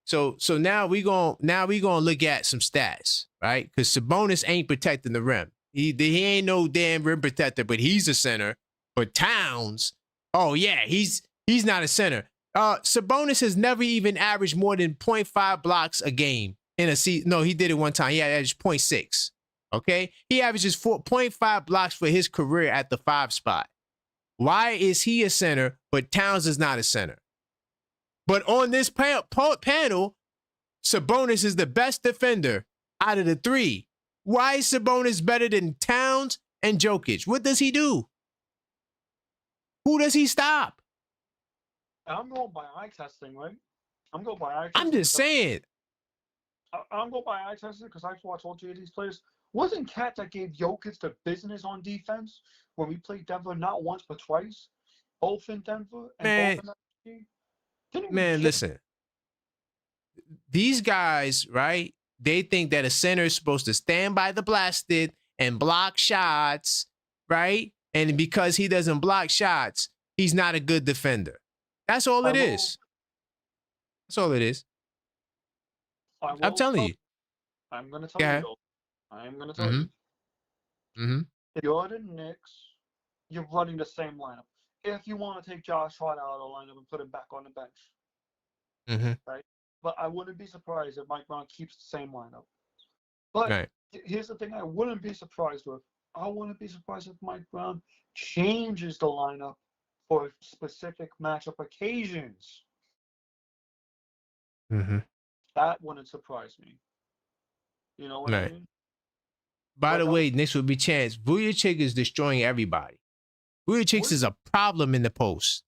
So now we gonna look at some stats, right? Because Sabonis ain't protecting the rim. He ain't no damn rim protector, but he's a center. But Towns, oh yeah, he's not a center. Sabonis has never even averaged more than 0.5 blocks a game. In a season. No, he did it one time. He averaged 0.6. Okay? He averages 4.5 blocks for his career at the 5 spot. Why is he a center, but Towns is not a center? But on this panel, Sabonis is the best defender out of the 3. Why is Sabonis better than Towns and Jokic? What does he do? Who does he stop? I'm going by eye testing, right? I'm going by eye testing. I'm just saying. I'm going by eye testing because I watched all 3 of these players. Wasn't Cat that gave Jokic the business on defense when we played Denver not once but twice? Both in Denver and both in the Man, listen. These guys, right? They think that a center is supposed to stand by the blasted and block shots, right? And because he doesn't block shots, he's not a good defender. That's all it is. That's all it is. I'm telling you. I'm going to tell you. Though. I'm going to tell you. If you're the Knicks, you're running the same lineup. If you want to take Josh Hart out of the lineup and put him back on the bench, right? But I wouldn't be surprised if Mike Brown keeps the same lineup. But here's the thing: I wouldn't be surprised with. I wouldn't be surprised if Mike Brown changes the lineup for specific matchup occasions. That wouldn't surprise me. You know what I mean? By the way, Knicks would be chance. Vujacic is destroying everybody. Vujacic is a problem in the post.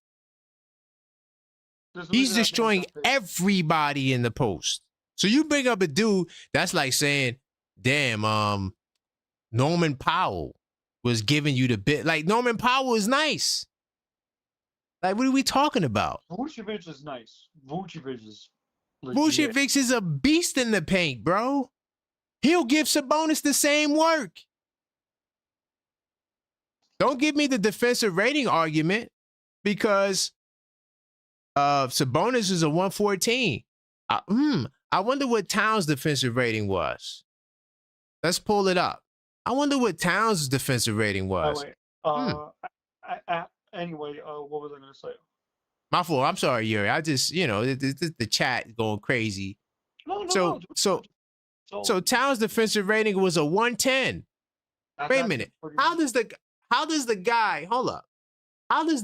He's destroying everybody in the post. So you bring up a dude that's like saying, damn, Norman Powell was giving you the bit. Like, Norman Powell is nice. Like, what are we talking about? Vucevic is nice. Vucevic is legit. Vucevic is a beast in the paint, bro. He'll give Sabonis the same work. Don't give me the defensive rating argument because Sabonis is a 114. I wonder what Towns' defensive rating was. Let's pull it up. I wonder what Towns' defensive rating was. Anyway, what was I going to say? My fault. I'm sorry, Yuri. I just, the chat going crazy. So Towns' defensive rating was a 110. Wait a minute. How does the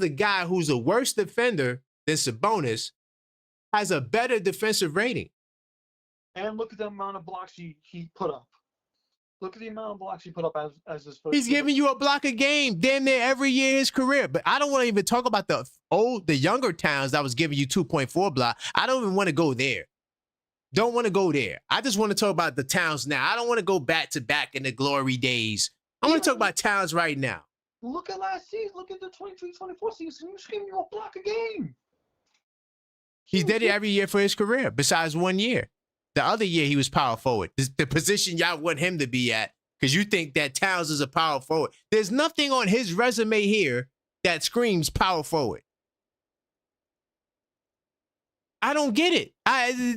guy who's a worse defender than Sabonis has a better defensive rating? And look at the amount of blocks he put up. Look at the amount of blocks he put up as his first. He's giving you a block a game damn near every year in his career. But I don't want to even talk about the younger Towns that was giving you 2.4 block. I don't even want to go there. Don't want to go there. I just want to talk about the Towns now. I don't want to go back to back in the glory days. I want to talk about Towns right now. Look at last season. Look at the 23-24 season. He was giving you a block a game. He did it every year for his career, besides 1 year. The other year, he was power forward. The position y'all want him to be at, because you think that Towns is a power forward. There's nothing on his resume here that screams power forward. I don't get it.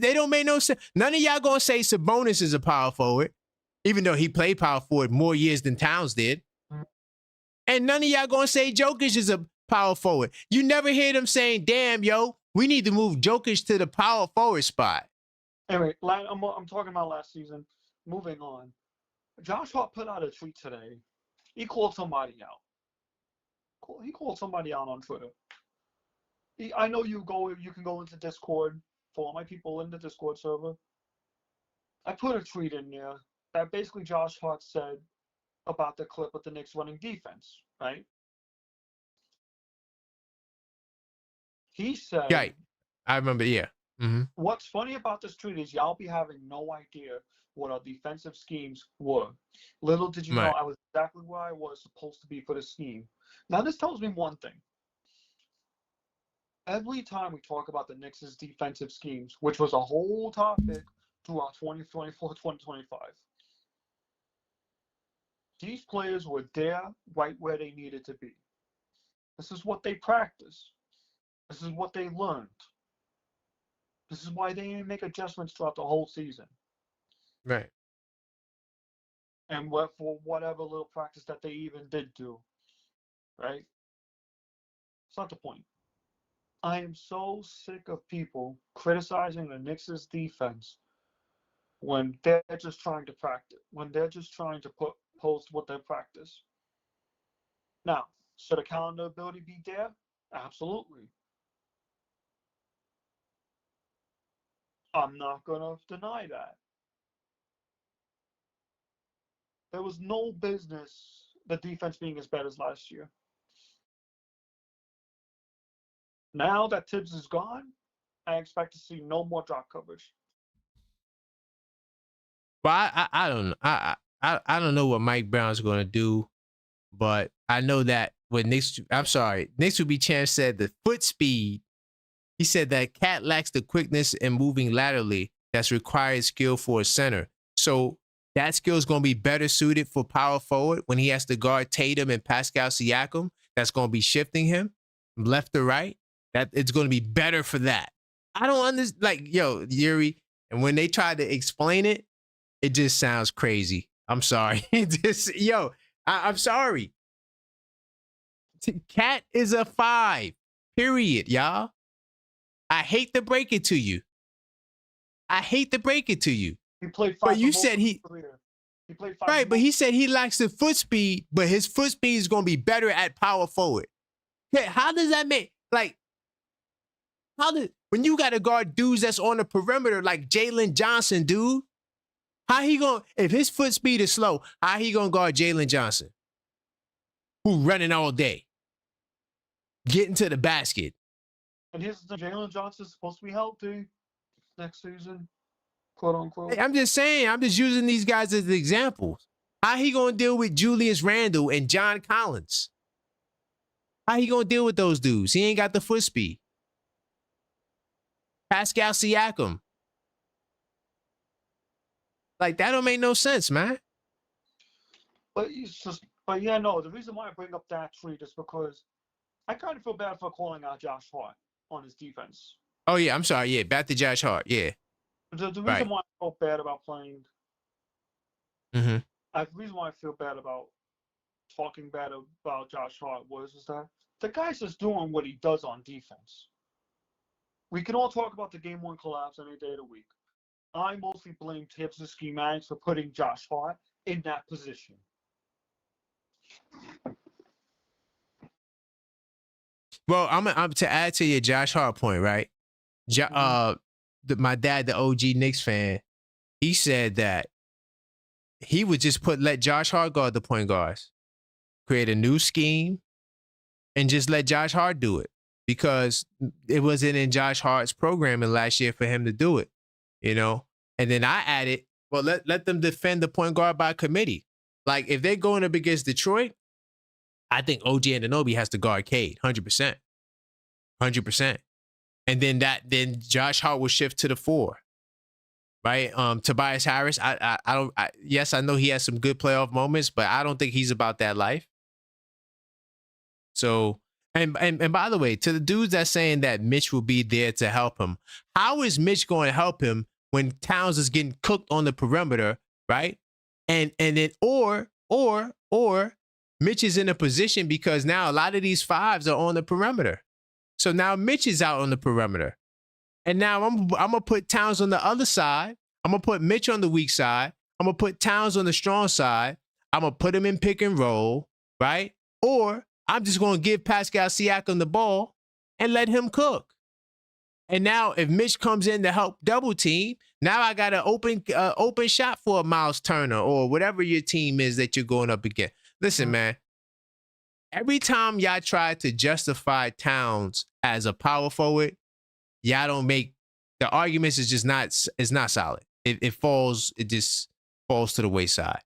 They don't make no sense. None of y'all gonna say Sabonis is a power forward, even though he played power forward more years than Towns did. And none of y'all gonna say Jokic is a power forward. You never hear them saying, damn, yo, we need to move Jokic to the power forward spot. Anyway, I'm talking about last season. Moving on. Josh Hart put out a tweet today. He called somebody out. He called somebody out on Twitter. I know you can go into Discord for all my people in the Discord server. I put a tweet in there that basically Josh Hart said about the clip of the Knicks running defense, right? He said, Right. I remember, yeah. Mm-hmm. What's funny about this tweet is y'all be having no idea what our defensive schemes were. Little did you know I was exactly where I was supposed to be for the scheme. Now, this tells me one thing. Every time we talk about the Knicks' defensive schemes, which was a whole topic throughout 2024-2025, these players were there right where they needed to be. This is what they practiced. This is what they learned. This is why they didn't make adjustments throughout the whole season. Right. And for whatever little practice that they even did do, right? It's not the point. I am so sick of people criticizing the Knicks' defense when they're just trying to practice, when they're just trying to post what they practice. Now, should accountability be there? Absolutely. I'm not going to deny that. There was no business the defense being as bad as last year. Now that Tibbs is gone, I expect to see no more drop coverage. But I don't know. I don't know what Mike Brown's going to do, but I know that when Knicks would be Chan said the foot speed. He said that Cat lacks the quickness in moving laterally that's required skill for a center. So that skill is going to be better suited for power forward when he has to guard Tatum and Pascal Siakam. That's going to be shifting him left to right. That it's going to be better for that. I don't understand. Like, yo, Yuri, and when they try to explain it, it just sounds crazy. I'm sorry. I'm sorry. Cat is a 5. Period, y'all. I hate to break it to you. He played 5. But you said he played 5. Right, but he said he lacks the foot speed, but his foot speed is going to be better at power forward. Okay, how does that make, like, when you got to guard dudes that's on the perimeter like Jalen Johnson, dude, how he going, if his foot speed is slow, how he going to guard Jalen Johnson, who running all day, getting to the basket? And here's the Jalen Johnson's supposed to be healthy next season, quote unquote. Hey, I'm just saying, I'm just using these guys as examples. How he gonna deal with Julius Randle and John Collins? How he gonna deal with those dudes? He ain't got the foot speed. Pascal Siakam. Like, that don't make no sense, man. But yeah, no, the reason why I bring up that tweet is because I kind of feel bad for calling out Josh Hart on his defense. Oh, yeah, I'm sorry. Yeah, back to Josh Hart. Yeah. The reason why I feel bad about playing, Mm-hmm. the reason why I feel bad about talking bad about Josh Hart is that the guy's just doing what he does on defense. We can all talk about the Game 1 collapse any day of the week. I mostly blame Tibbs and schematics for putting Josh Hart in that position. Well, I'm to add to your Josh Hart point, right? My dad, the OG Knicks fan, he said that he would just let Josh Hart guard the point guards, create a new scheme, and just let Josh Hart do it, because it wasn't in Josh Hart's programming last year for him to do it, you know? And then I added, well, let them defend the point guard by committee. Like, if they're going up against Detroit, I think OG Anunoby has to guard Cade, 100%. 100%. And then Josh Hart will shift to the 4. Right? Tobias Harris, yes, I know he has some good playoff moments, but I don't think he's about that life. So And by the way, to the dudes that's saying that Mitch will be there to help him, how is Mitch going to help him when Towns is getting cooked on the perimeter, right? And then or Mitch is in a position because now a lot of these fives are on the perimeter. So now Mitch is out on the perimeter. And now I'm gonna put Towns on the other side. I'm gonna put Mitch on the weak side. I'm gonna put Towns on the strong side. I'm gonna put him in pick and roll, right? Or I'm just gonna give Pascal Siakam the ball and let him cook. And now if Mitch comes in to help double team, now I got an open shot for a Miles Turner or whatever your team is that you're going up against. Listen, man, every time y'all try to justify Towns as a power forward, y'all don't make the arguments is just not, it's not solid. It just falls to the wayside.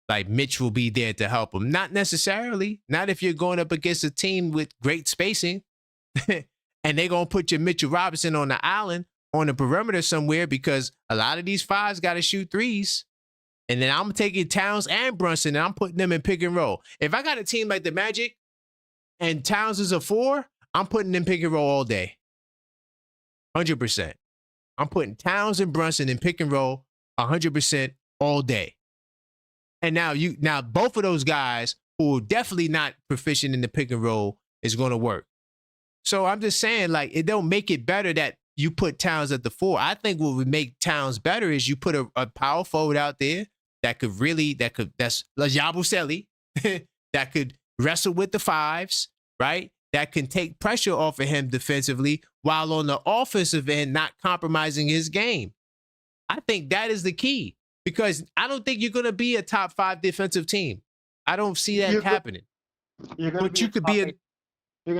Like Mitch will be there to help him. Not necessarily. Not if you're going up against a team with great spacing and they're going to put your Mitchell Robinson on the island on the perimeter somewhere because a lot of these fives got to shoot threes. And then I'm taking Towns and Brunson and I'm putting them in pick and roll. If I got a team like the Magic and Towns is a 4, I'm putting them pick and roll all day. 100%. I'm putting Towns and Brunson in pick and roll 100% all day. And now both of those guys who are definitely not proficient in the pick and roll is going to work. So I'm just saying, like, it don't make it better that you put Towns at the 4. I think what would make Towns better is you put a power forward out there that's Yabusele, that could wrestle with the 5s, right? That can take pressure off of him defensively while on the offensive end not compromising his game. I think that is the key because I don't think you're going to be a top 5 defensive team. I don't see that happening. You're going to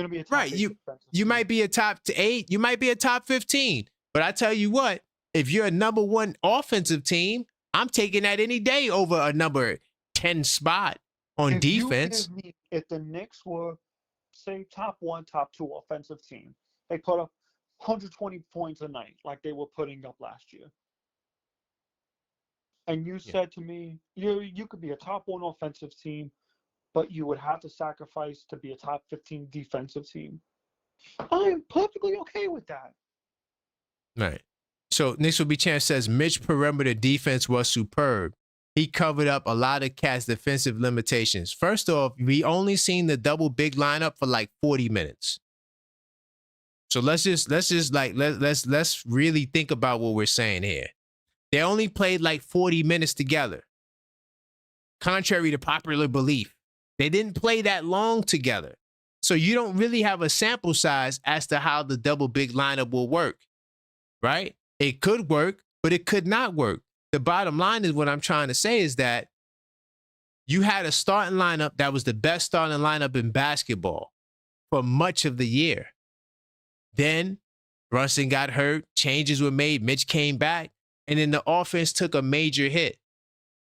be a top right. 8 You might be a top 8. You might be a top 15. But I tell you what, if you're a number 1 offensive team, I'm taking that any day over a number 10 spot on defense. If the Knicks were, say, top 1, top 2 offensive team, they put up 120 points a night like they were putting up last year. And you said to me, you could be a top 1 offensive team, but you would have to sacrifice to be a top 15 defensive team. I'm perfectly okay with that. Right. So Knicks will be chance says Mitch perimeter defense was superb. He covered up a lot of Cat's defensive limitations. First off, we only seen the double big lineup for like 40 minutes. So let's really think about what we're saying here. They only played like 40 minutes together. Contrary to popular belief, they didn't play that long together. So you don't really have a sample size as to how the double big lineup will work, right? It could work, but it could not work. The bottom line is what I'm trying to say is that you had a starting lineup that was the best starting lineup in basketball for much of the year. Then Brunson got hurt, changes were made, Mitch came back, and then the offense took a major hit.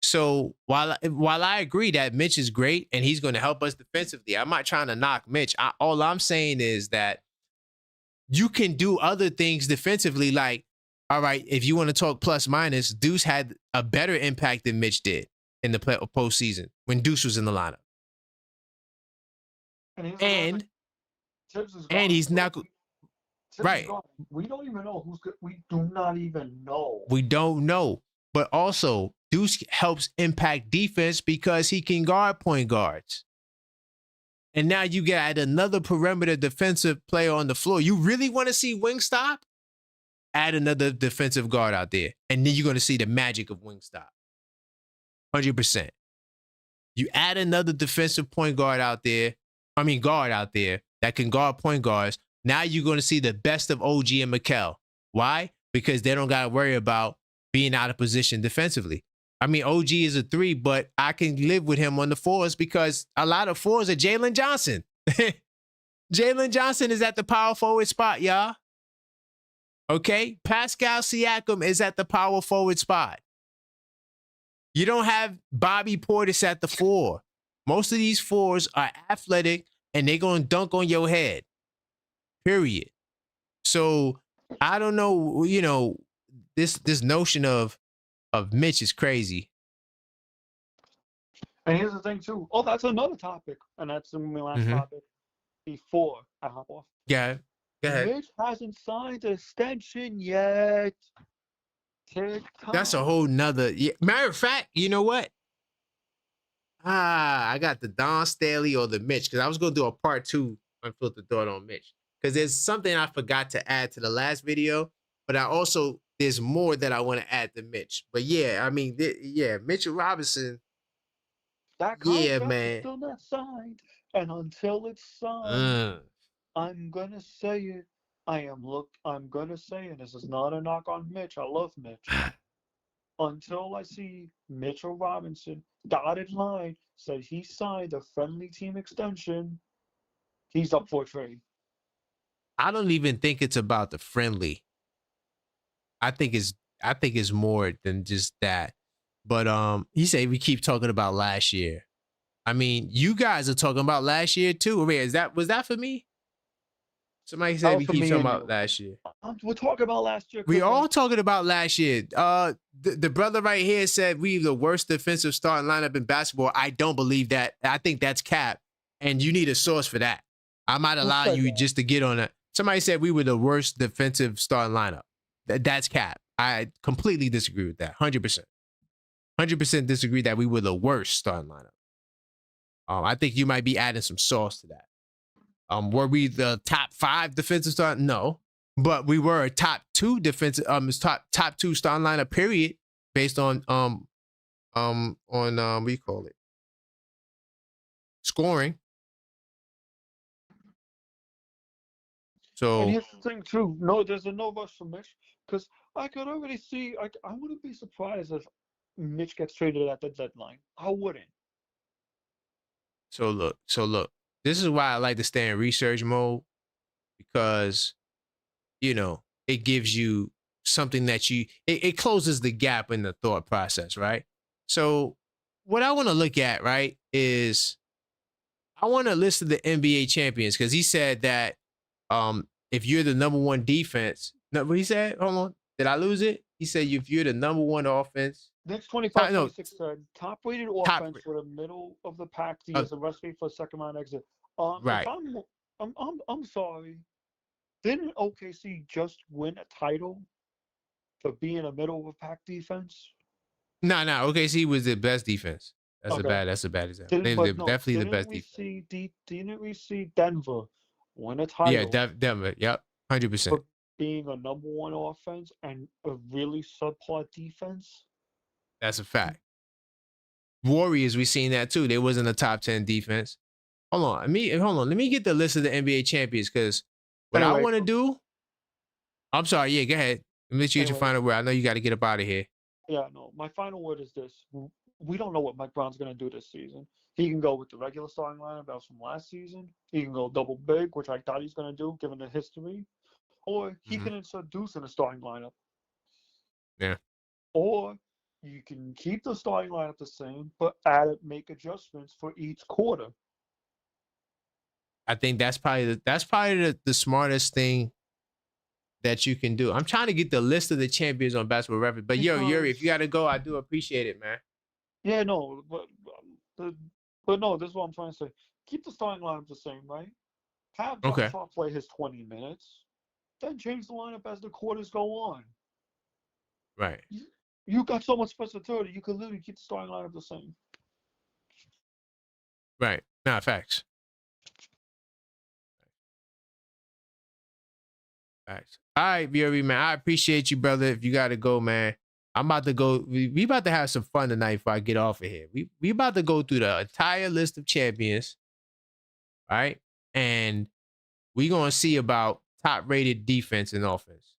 So while I agree that Mitch is great and he's going to help us defensively, I'm not trying to knock Mitch. All I'm saying is that you can do other things defensively. Like, all right, if you want to talk plus minus, Deuce had a better impact than Mitch did in the postseason when Deuce was in the lineup. And he's not right. We don't even know who's good. We do not even know. We don't know. But also, Deuce helps impact defense because he can guard point guards. And now you got another perimeter defensive player on the floor. You really want to see Wingstop? Add another defensive guard out there. And then you're going to see the magic of Wingstop. 100%. You add another defensive guard out there that can guard point guards. Now you're going to see the best of OG and Mikal. Why? Because they don't got to worry about being out of position defensively. I mean, OG is a 3, but I can live with him on the 4s because a lot of 4s are Jalen Johnson. Jalen Johnson is at the power forward spot, y'all. Okay? Pascal Siakam is at the power forward spot. You don't have Bobby Portis at the 4. Most of these 4s are athletic and they're going to dunk on your head. Period. So I don't know, this notion of Mitch is crazy. And here's the thing too. Oh, that's another topic. And that's my last topic. before I hop off. Yeah. Go ahead. Mitch hasn't signed an extension yet. Take That's a time. whole nother. Yeah. Matter of fact, you know what? I got the Don Staley or the Mitch because I was gonna do a part 2 unfiltered thought on Mitch because there's something I forgot to add to the last video, but there's more that I want to add to Mitch. But yeah, I mean, Mitchell Robinson. That Yeah, contract is man. still not signed, and until it's signed, I'm gonna say it. I'm gonna say it. This is not a knock on Mitch. I love Mitch. Until I see Mitchell Robinson dotted line said he signed a friendly team extension, he's up for a trade. I don't even think it's about the friendly. I think it's more than just that. But he said we keep talking about last year. I mean, you guys are talking about last year too. Wait, was that for me? Somebody said we keep talking about last year. We're talking about last year. We all talking about last year. The brother right here said we the worst defensive starting lineup in basketball. I don't believe that. I think that's cap, and you need a source for that. I might allow you just to get on it. Somebody said we were the worst defensive starting lineup. That's cap. I completely disagree with that. 100%. 100% disagree that we were the worst starting lineup. I think you might be adding some sauce to that. Were we the top 5 defensive starting? No. But we were a top 2 defensive, top 2 starting lineup, period, based on what do you call it? Scoring. So and here's the thing too. No, there's a no rush for Mitch because I could already see. I wouldn't be surprised if Mitch gets traded at the deadline. I wouldn't. So look. This is why I like to stay in research mode because, it gives you something that it closes the gap in the thought process, right? So what I want to look at, right, is I want to list the NBA champions because he said that if you're the number 1 defense, no, what he said? Hold on. Did I lose it? He said if you're the number 1 offense. Next 25-26 said top-rated offense for the middle of the pack as a recipe for a second-round exit. Right. I'm sorry. Didn't OKC just win a title for being a middle of a pack defense? No. OKC was the best defense. That's a bad example. They're definitely the best defense. Didn't we see Denver win a title? Yeah, Denver. Yep, 100%. For being a number 1 offense and a really subpar defense? That's a fact. Warriors, we seen that too. They wasn't a top 10 defense. Hold on. Let me get the list of the NBA champions because what I want to do. I'm sorry. Yeah, go ahead. Let me get your final word. I know you got to get up out of here. Yeah, no. My final word is this: we don't know what Mike Brown's going to do this season. He can go with the regular starting lineup that was from last season. He can go double big, which I thought he's going to do given the history, or he can introduce in a starting lineup. Yeah. Or you can keep the starting lineup the same, but make adjustments for each quarter. I think that's probably the smartest thing that you can do. I'm trying to get the list of the champions on Basketball Reference, but Yuri, if you got to go, I do appreciate it, man. Yeah, no, but no, this is what I'm trying to say. Keep the starting lineup the same, right? Have John Sharp play his 20 minutes, then change the lineup as the quarters go on. Right. You got so much versatility, you could literally keep the starting lineup the same. Right. Nah, facts. Facts. All right, Yuri, man. I appreciate you, brother. If you got to go, man. I'm about to go. We about to have some fun tonight before I get off of here. We about to go through the entire list of champions, right? And we gonna see about top rated defense and offense.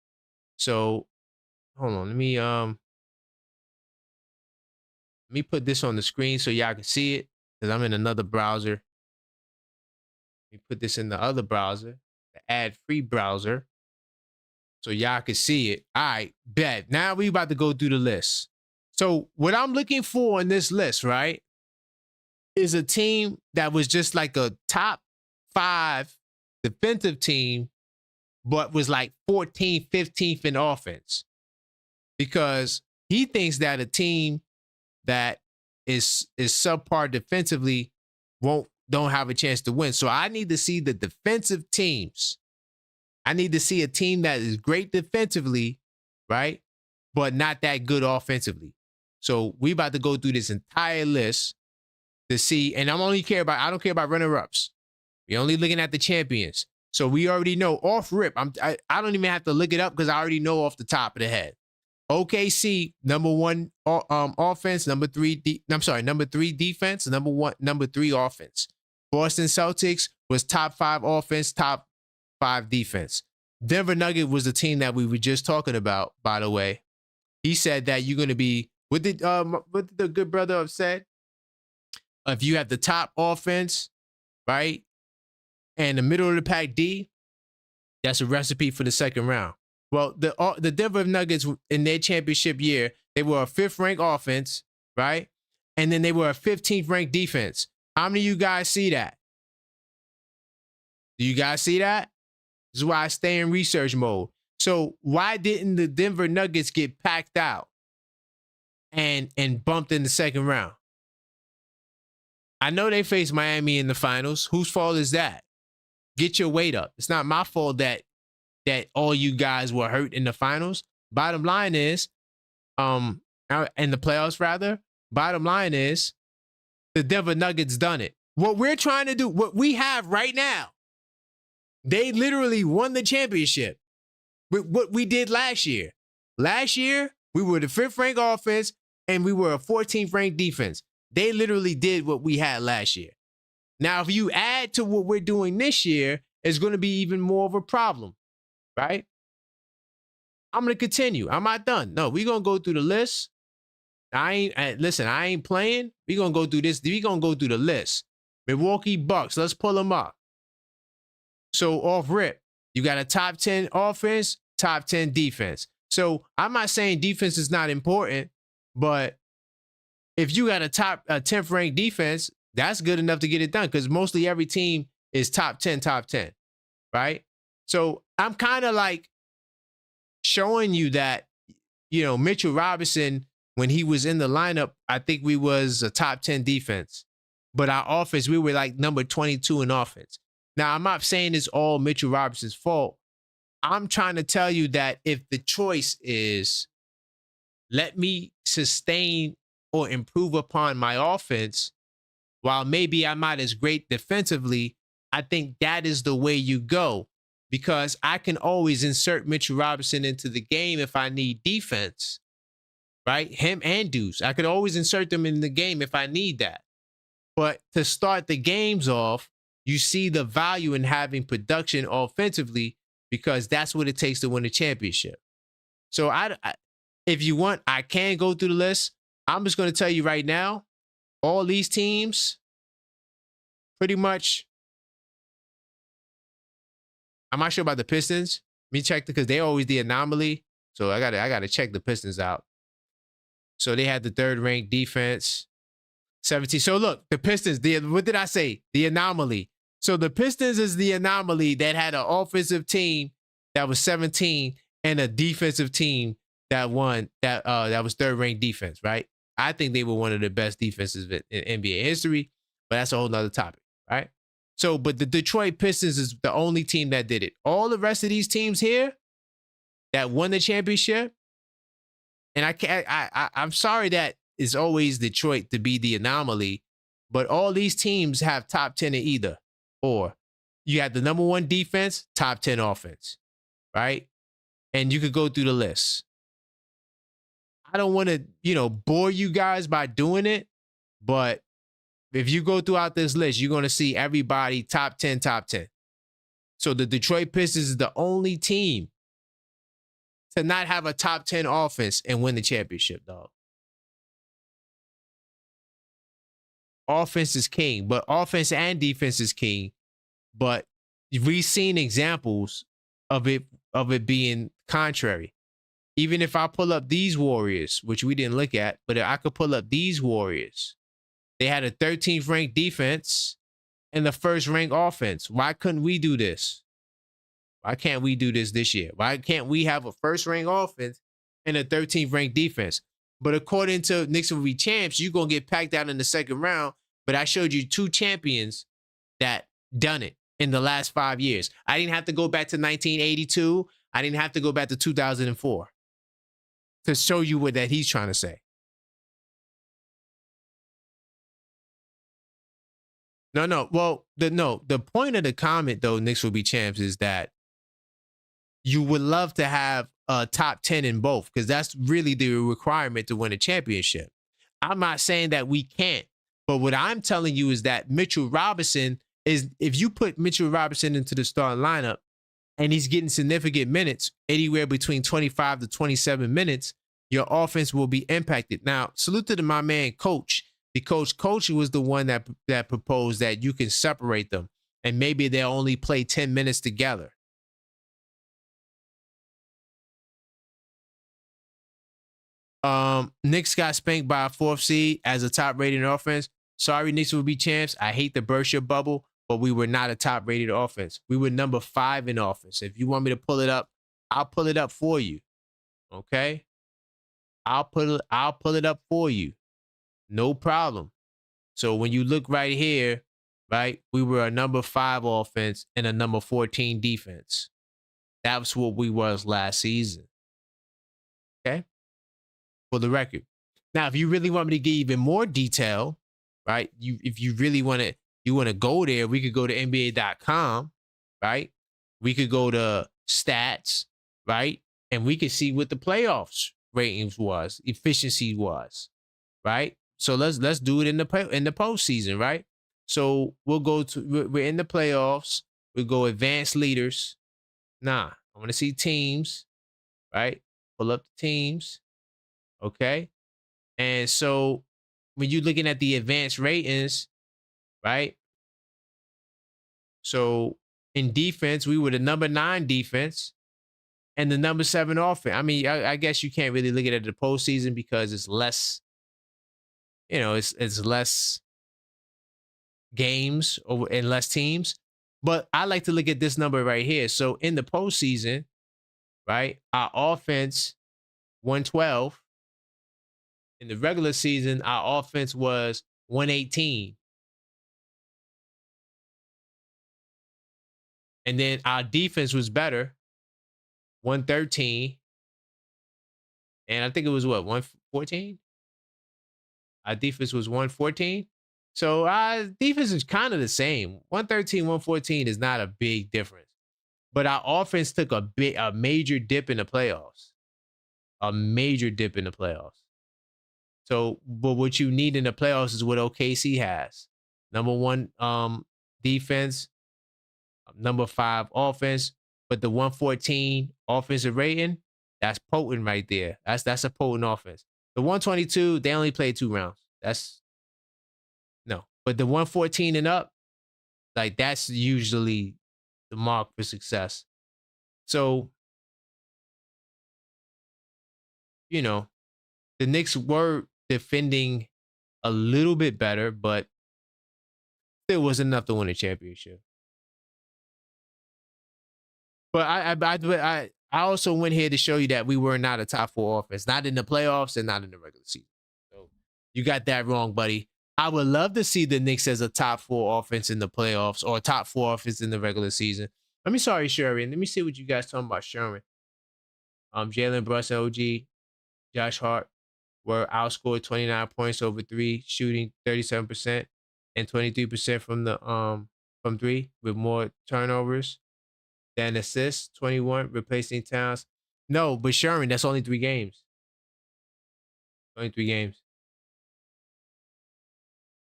So, hold on. Let me put this on the screen so y'all can see it because I'm in another browser. Let me put this in the other browser, the ad-free browser. So y'all can see it. All right, bet. Now we about to go through the list. So what I'm looking for in this list, right, is a team that was just like a top 5 defensive team, but was like 14th, 15th in offense. Because he thinks that a team that is subpar defensively don't have a chance to win. So I need to see the defensive teams. I need to see a team that is great defensively, right? But not that good offensively. So we about to go through this entire list to see, and I don't care about runner-ups. We're only looking at the champions. So we already know off rip. I don't even have to look it up because I already know off the top of the head. OKC, number 1 offense, number 3 defense, number 3 offense. Boston Celtics was top 5 offense, top 5 defense. Denver Nuggets was the team that we were just talking about, by the way. He said that you're going to be, what did the good brother have said? If you have the top offense, right, and the middle of the pack D, that's a recipe for the second round. Well, the Denver Nuggets in their championship year, they were a 5th ranked offense, right? And then they were a 15th ranked defense. How many of you guys see that? Do you guys see that? This is why I stay in research mode. So why didn't the Denver Nuggets get packed out and bumped in the second round? I know they faced Miami in the finals. Whose fault is that? Get your weight up. It's not my fault that all you guys were hurt in the finals. Bottom line is, in the playoffs rather, bottom line is the Denver Nuggets done it. What we're trying to do, what we have right now, they literally won the championship with what we did last year. Last year, we were the 5th ranked offense and we were a 14th ranked defense. They literally did what we had last year. Now, if you add to what we're doing this year, it's going to be even more of a problem, right? I'm going to continue. I'm not done. No, we're going to go through the list. I ain't playing. We're going to go through this. We're going to go through the list. Milwaukee Bucks, let's pull them up. So off rip, you got a top 10 offense, top 10 defense. So I'm not saying defense is not important, but if you got a top 10th ranked defense, that's good enough to get it done because mostly every team is top 10, right? So I'm kind of like showing you that, Mitchell Robinson, when he was in the lineup, I think we was a top 10 defense. But our offense, we were like number 22 in offense. Now, I'm not saying it's all Mitchell Robinson's fault. I'm trying to tell you that if the choice is let me sustain or improve upon my offense, while maybe I'm not as great defensively, I think that is the way you go because I can always insert Mitchell Robinson into the game if I need defense, right? Him and Deuce. I could always insert them in the game if I need that. But to start the games off, you see the value in having production offensively because that's what it takes to win a championship. So I if you want, I can go through the list. I'm just going to tell you right now, all these teams, pretty much, I'm not sure about the Pistons. Let me check because they're always the anomaly. So I gotta check the Pistons out. So they had the 3rd ranked defense, 17. So look, the Pistons, what did I say? The anomaly. So the Pistons is the anomaly that had an offensive team that was 17 and a defensive team that won that was 3rd ranked defense, right? I think they were one of the best defenses in NBA history, but that's a whole nother topic, right? So, but the Detroit Pistons is the only team that did it. All the rest of these teams here that won the championship, and I'm sorry that it's always Detroit to be the anomaly, but all these teams have top 10 in either. Or you have the number 1 defense, top 10 offense, right? And you could go through the list. I don't want to, bore you guys by doing it, but if you go throughout this list, you're going to see everybody top 10. So the Detroit Pistons is the only team to not have a top 10 offense and win the championship, dog. Offense is king, but offense and defense is king. But we've seen examples of it being contrary. Even if I pull up these Warriors, which we didn't look at, but if I could pull up these Warriors, they had a 13th ranked defense and the 1st ranked offense. Why couldn't we do this? Why can't we do this year? Why can't we have a 1st ranked offense and a 13th ranked defense? But according to Knicks will be champs, you're going to get packed out in the second round. But I showed you 2 champions that done it in the last 5 years. I didn't have to go back to 1982. I didn't have to go back to 2004 to show you what that he's trying to say. No. Well, the point of the comment though, Knicks will be champs, is that you would love to have a top 10 in both, because that's really the requirement to win a championship. I'm not saying that we can't, but what I'm telling you is that Mitchell Robinson is, if you put Mitchell Robinson into the starting lineup and he's getting significant minutes, anywhere between 25 to 27 minutes, your offense will be impacted. Now, salute to my man, Coach. Because Coach was the one that proposed that you can separate them and maybe they'll only play 10 minutes together. Knicks got spanked by a 4th seed as a top rated offense. Sorry, Knicks will be champs. I hate to burst your bubble, but we were not a top rated offense. We were number 5 in offense. If you want me to pull it up, I'll pull it up for you. Okay? I'll pull it up for you. No problem. So when you look right here, right, we were a number 5 offense and a number 14 defense. That was what we was last season. Okay? For the record. Now, if you really want me to get even more detail, right, if you really want to go there, we could go to NBA.com, right? We could go to stats, right? And we could see what the playoffs ratings was, efficiency was, right? So let's do it in the postseason, right? So we're in the playoffs. We'll go advanced leaders. I want to see teams, right? Pull up the teams, okay? And so when you're looking at the advanced ratings, right? So in defense, we were the number 9 defense and the number 7 offense. I mean, I guess you can't really look at it the postseason because it's less. It's less games and less teams. But I like to look at this number right here. So in the postseason, right, our offense 112. In the regular season, our offense was 118. And then our defense was better, 113. And I think it was 114? Our defense was 114. So our defense is kind of the same. 113, 114 is not a big difference. But our offense took a major dip in the playoffs. A major dip in the playoffs. So, but what you need in the playoffs is what OKC has. Number 1 defense, number 5 offense, but the 114 offensive rating, that's potent right there. That's a potent offense. The 122, they only played 2 rounds. But the 114 and up, like that's usually the mark for success. So, the Knicks were defending a little bit better, but still was enough to win a championship. But I also went here to show you that we were not a top 4 offense, not in the playoffs and not in the regular season. So you got that wrong, buddy. I would love to see the Knicks as a top 4 offense in the playoffs or a top 4 offense in the regular season. Sorry, Sherman. Let me see what you guys talking about, Sherman. Jalen Brunson, OG, Josh Hart were outscored 29 points over 3, shooting 37% and 23% from 3 with more turnovers than assists, 21, replacing Towns. No, but Sherman, that's only 3 games. Only 3 games.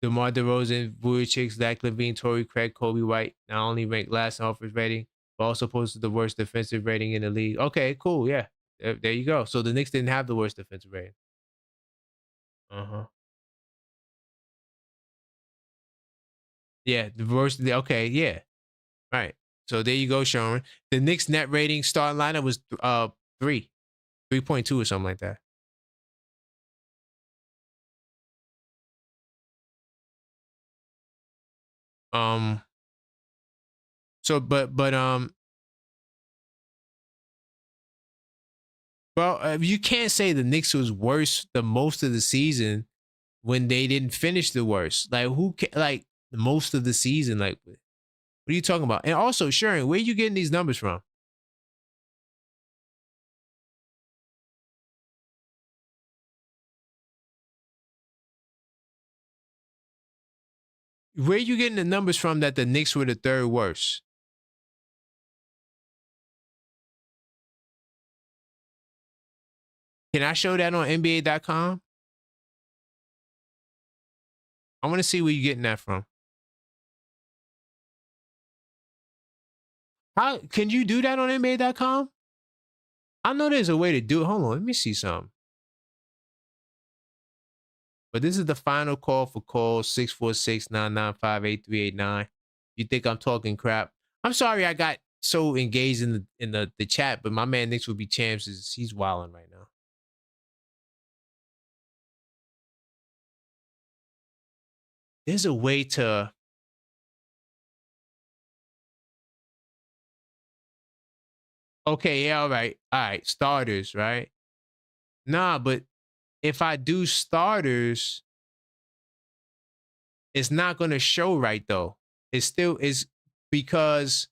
DeMar DeRozan, Vucevic, Zach LaVine, Torrey Craig, Kobe White, not only ranked last in offense rating, but also posted the worst defensive rating in the league. Okay, cool, yeah. There you go. So the Knicks didn't have the worst defensive rating. Yeah, the worst. Okay, yeah. Right. So there you go, Sean. The Knicks net rating starting lineup was 3.2 or something like that. So, well, you can't say the Knicks was worse the most of the season when they didn't finish the worst. Like most of the season, like What are you talking about? And also, Sharon, where are you getting these numbers from? Where are you getting the numbers from that the Knicks were the third worst? Can I show that on NBA.com? I want to see where you're getting that from. How can you do that on NBA.com? I know there's a way to do it. Hold on, let me see something. But this is the final call for calls 646-995-8389. You think I'm talking crap? I'm sorry I got so engaged in the chat, but my man Knicks will be champs. He's wilding right now. There's a way to. Okay, yeah, all right. Starters, right? Nah, but if I do starters, it's not gonna show right though. It still is because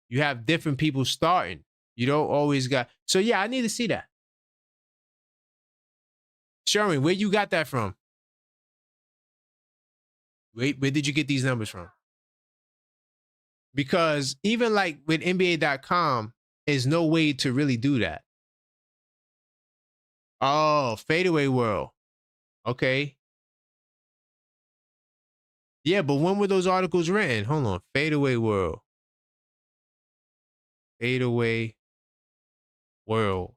you have different people starting. You don't always got. So yeah, I need to see that. Sherman, where you got that from? Where did you get these numbers from? Because even like with NBA.com, there's no way to really do that. Oh, fadeaway world. Okay. Yeah, but when were those articles written? Hold on. Fadeaway world. Fadeaway world.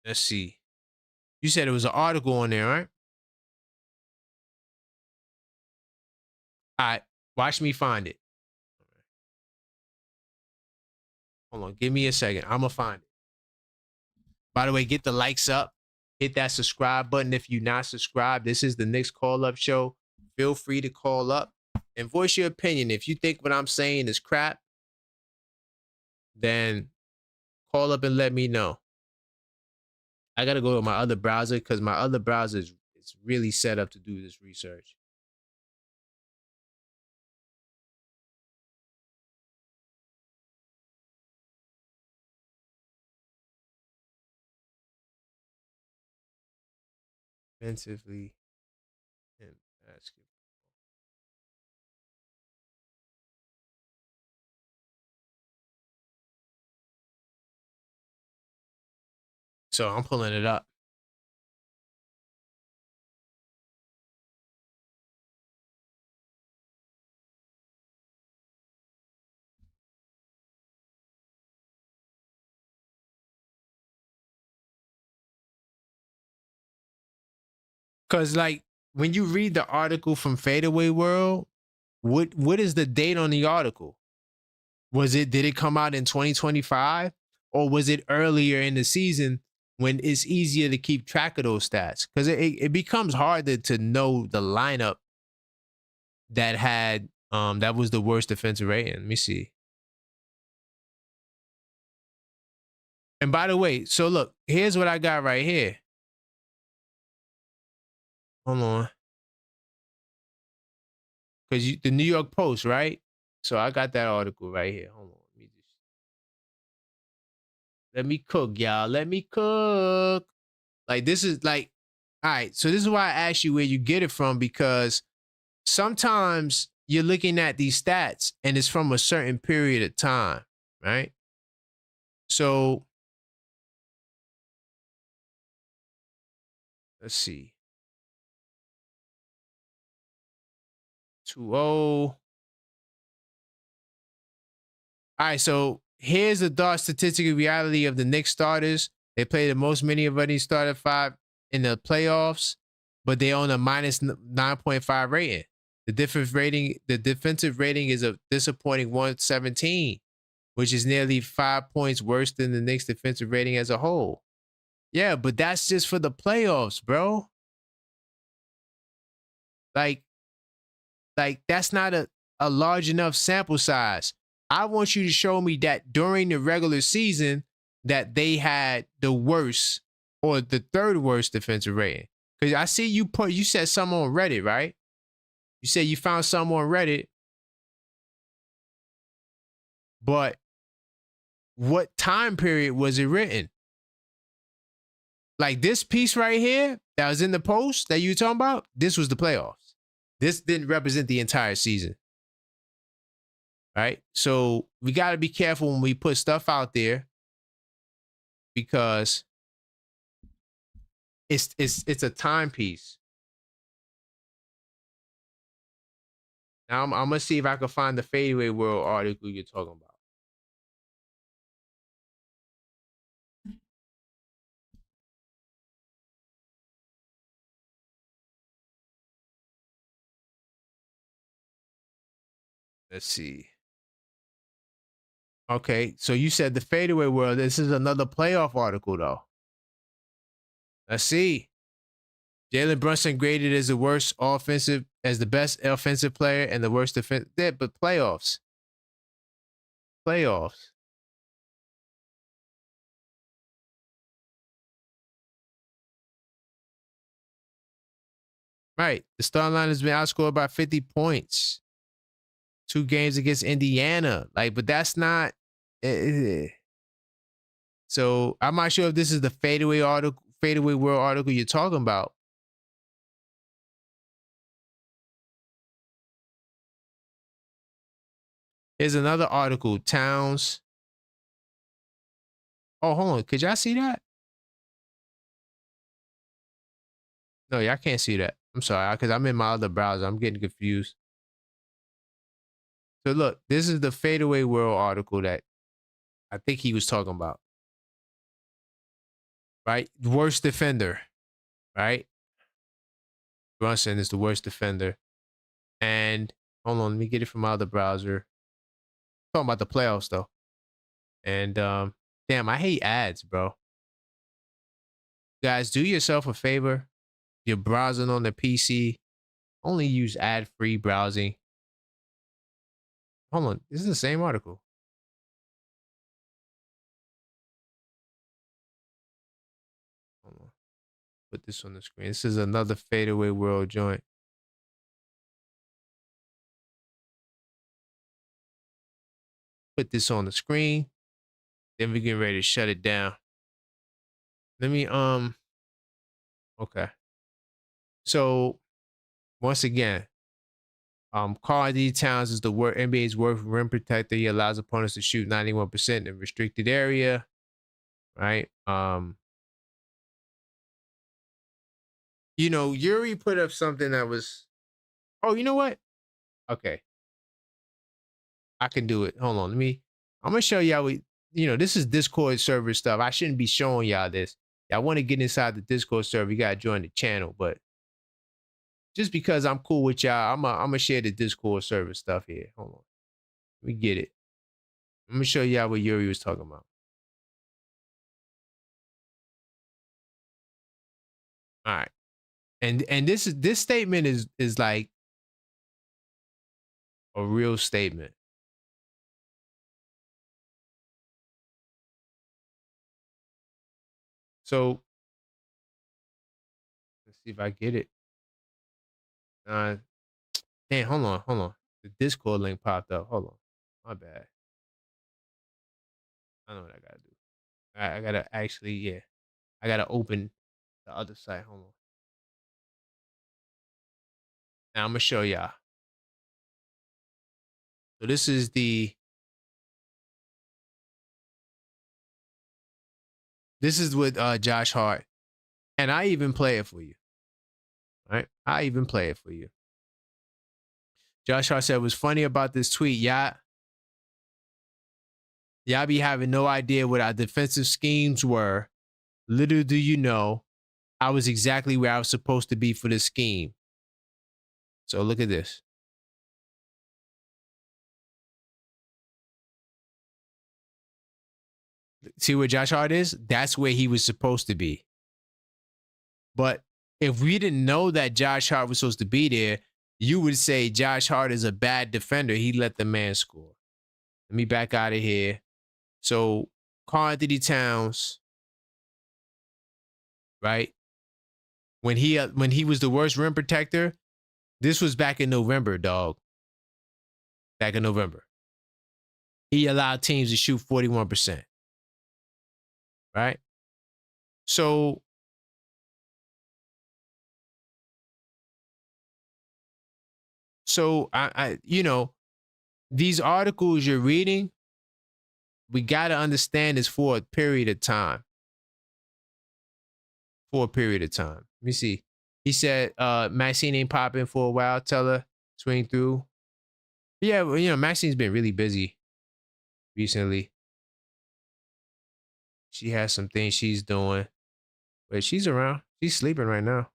Let's see. You said it was an article on there, right? All right. Watch me find it. Hold on. Give me a second. I'm going to find it. By the way, get the likes up. Hit that subscribe button if you're not subscribed. This is the Knicks Call Up Show. Feel free to call up and voice your opinion. If you think what I'm saying is crap, then call up and let me know. I got to go to my other browser because my other browser is really set up to do this research. Offensively and basketball. So I'm pulling it up. Because like when you read the article from Fadeaway World, what is the date on the article? Did it come out in 2025 or was it earlier in the season when it's easier to keep track of those stats? Because it becomes harder to know the lineup that had that was the worst defensive rating. Let me see. And by the way, so look, here's what I got right here. Hold on. Because the New York Post, right? So I got that article right here. Hold on. Let me cook, y'all. Let me cook. Like, this is like, all right. So this is why I asked you where you get it from, because sometimes you're looking at these stats and it's from a certain period of time, right? So let's see. 2-0. All right, so here's the dark statistical reality of the Knicks starters. They play the most many of any started 5 in the playoffs, but they own a minus 9.5 rating. The defensive rating is a disappointing 117, which is nearly 5 points worse than the Knicks defensive rating as a whole. Yeah, but that's just for the playoffs, bro. Like that's not a large enough sample size. I want you to show me that during the regular season that they had the worst or the third worst defensive rating. Because I see you said something on Reddit, right? You said you found something on Reddit, but what time period was it written? Like this piece right here that was in the post that you talking about, this was the playoffs. This didn't represent the entire season. Right? So we got to be careful when we put stuff out there because it's a timepiece. Now I'm gonna see if I can find the Fadeaway World article you're talking about. Let's see. Okay, so you said the Fadeaway World. This is another playoff article, though. Let's see. Jalen Brunson graded as the worst offensive, as the best offensive player and the worst defense. Yeah, but playoffs. Playoffs. Right. The starting line has been outscored by 50 points. 2 games against Indiana. Like, but that's not. So I'm not sure if this is the Fadeaway article, Fadeaway World article you're talking about. Here's another article. Towns. Oh, hold on. Could y'all see that? No, y'all can't see that. I'm sorry, because I'm in my other browser. I'm getting confused. So look, this is the Fadeaway World article that I think he was talking about. Right? Worst defender. Right? Brunson is the worst defender. And hold on, let me get it from my other browser. Talking about the playoffs though. And damn, I hate ads, bro. Guys, do yourself a favor. You're browsing on the PC. Only use ad-free browsing. Hold on, this is the same article. Hold on. Put this on the screen. This is another Fadeaway World joint. Put this on the screen. Then we get ready to shut it down. Let me okay. So once again, Karl-Anthony Towns is the NBA's worst rim protector. He allows opponents to shoot 91% in restricted area. Right? You know, Yuri put up something that was, oh, you know what? Okay. I can do it. Hold on. I'm gonna show y'all this is Discord server stuff. I shouldn't be showing y'all this. Y'all want to get inside the Discord server, you gotta join the channel. But just because I'm cool with y'all, I'm gonna share the Discord server stuff here. Hold on. Let me get it. I'm gonna show y'all what Yuri was talking about. All right. And this statement is like a real statement. So let's see if I get it. Damn, hold on. The Discord link popped up. Hold on. My bad. I know what I gotta do. I gotta actually, yeah. I gotta open the other site. Hold on. Now I'm gonna show y'all. So this is with Josh Hart. And I even play it for you. Right? I even play it for you. Josh Hart said, "What's funny about this tweet, y'all be having no idea what our defensive schemes were. Little do you know, I was exactly where I was supposed to be for this scheme." So look at this. See where Josh Hart is? That's where he was supposed to be. But if we didn't know that Josh Hart was supposed to be there, you would say Josh Hart is a bad defender. He let the man score. Let me back out of here. So Karl-Anthony Towns, right? When he was the worst rim protector, This was back in November, dog. Back in November. He allowed teams to shoot 41%. Right? So I these articles you're reading, we got to understand is for a period of time. For a period of time. Let me see. He said, Maxine ain't popping for a while. Tell her, swing through. Yeah, well, Maxine's been really busy recently. She has some things she's doing. But she's around. She's sleeping right now.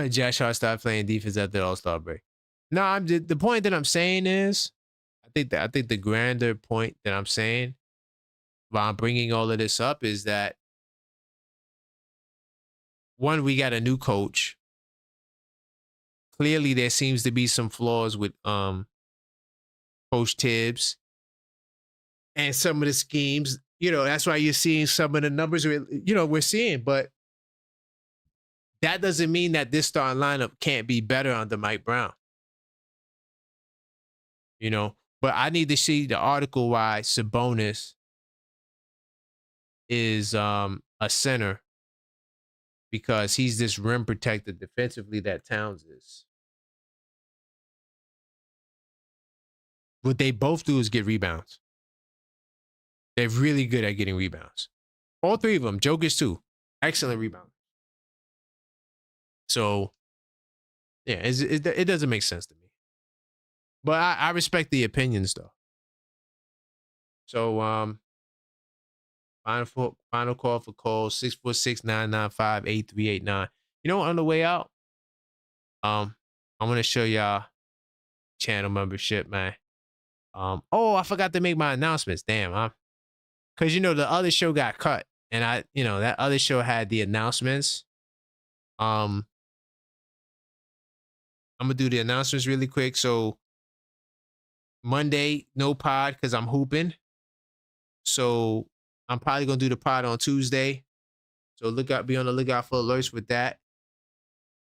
Josh Hart stopped playing defense after the All-Star break. No, the point that I'm saying is, I think the grander point that I'm saying while I'm bringing all of this up is that, one, we got a new coach. Clearly, there seems to be some flaws with Coach Tibbs and some of the schemes. That's why you're seeing some of the numbers we're seeing. But that doesn't mean that this starting lineup can't be better under Mike Brown. But I need to see the article why Sabonis is a center, because he's this rim protector defensively that Towns is. What they both do is get rebounds. They're really good at getting rebounds. All three of them. Jokic too. Excellent rebound. So, yeah, it doesn't make sense to me. But I respect the opinions, though. So, final call for Cole, 646-995-8389. On the way out, I'm going to show y'all channel membership, man. I forgot to make my announcements. Damn, because the other show got cut, and that other show had the announcements. I'm gonna do the announcements really quick. So Monday, no pod because I'm hooping. So I'm probably gonna do the pod on Tuesday. So be on the lookout for alerts with that.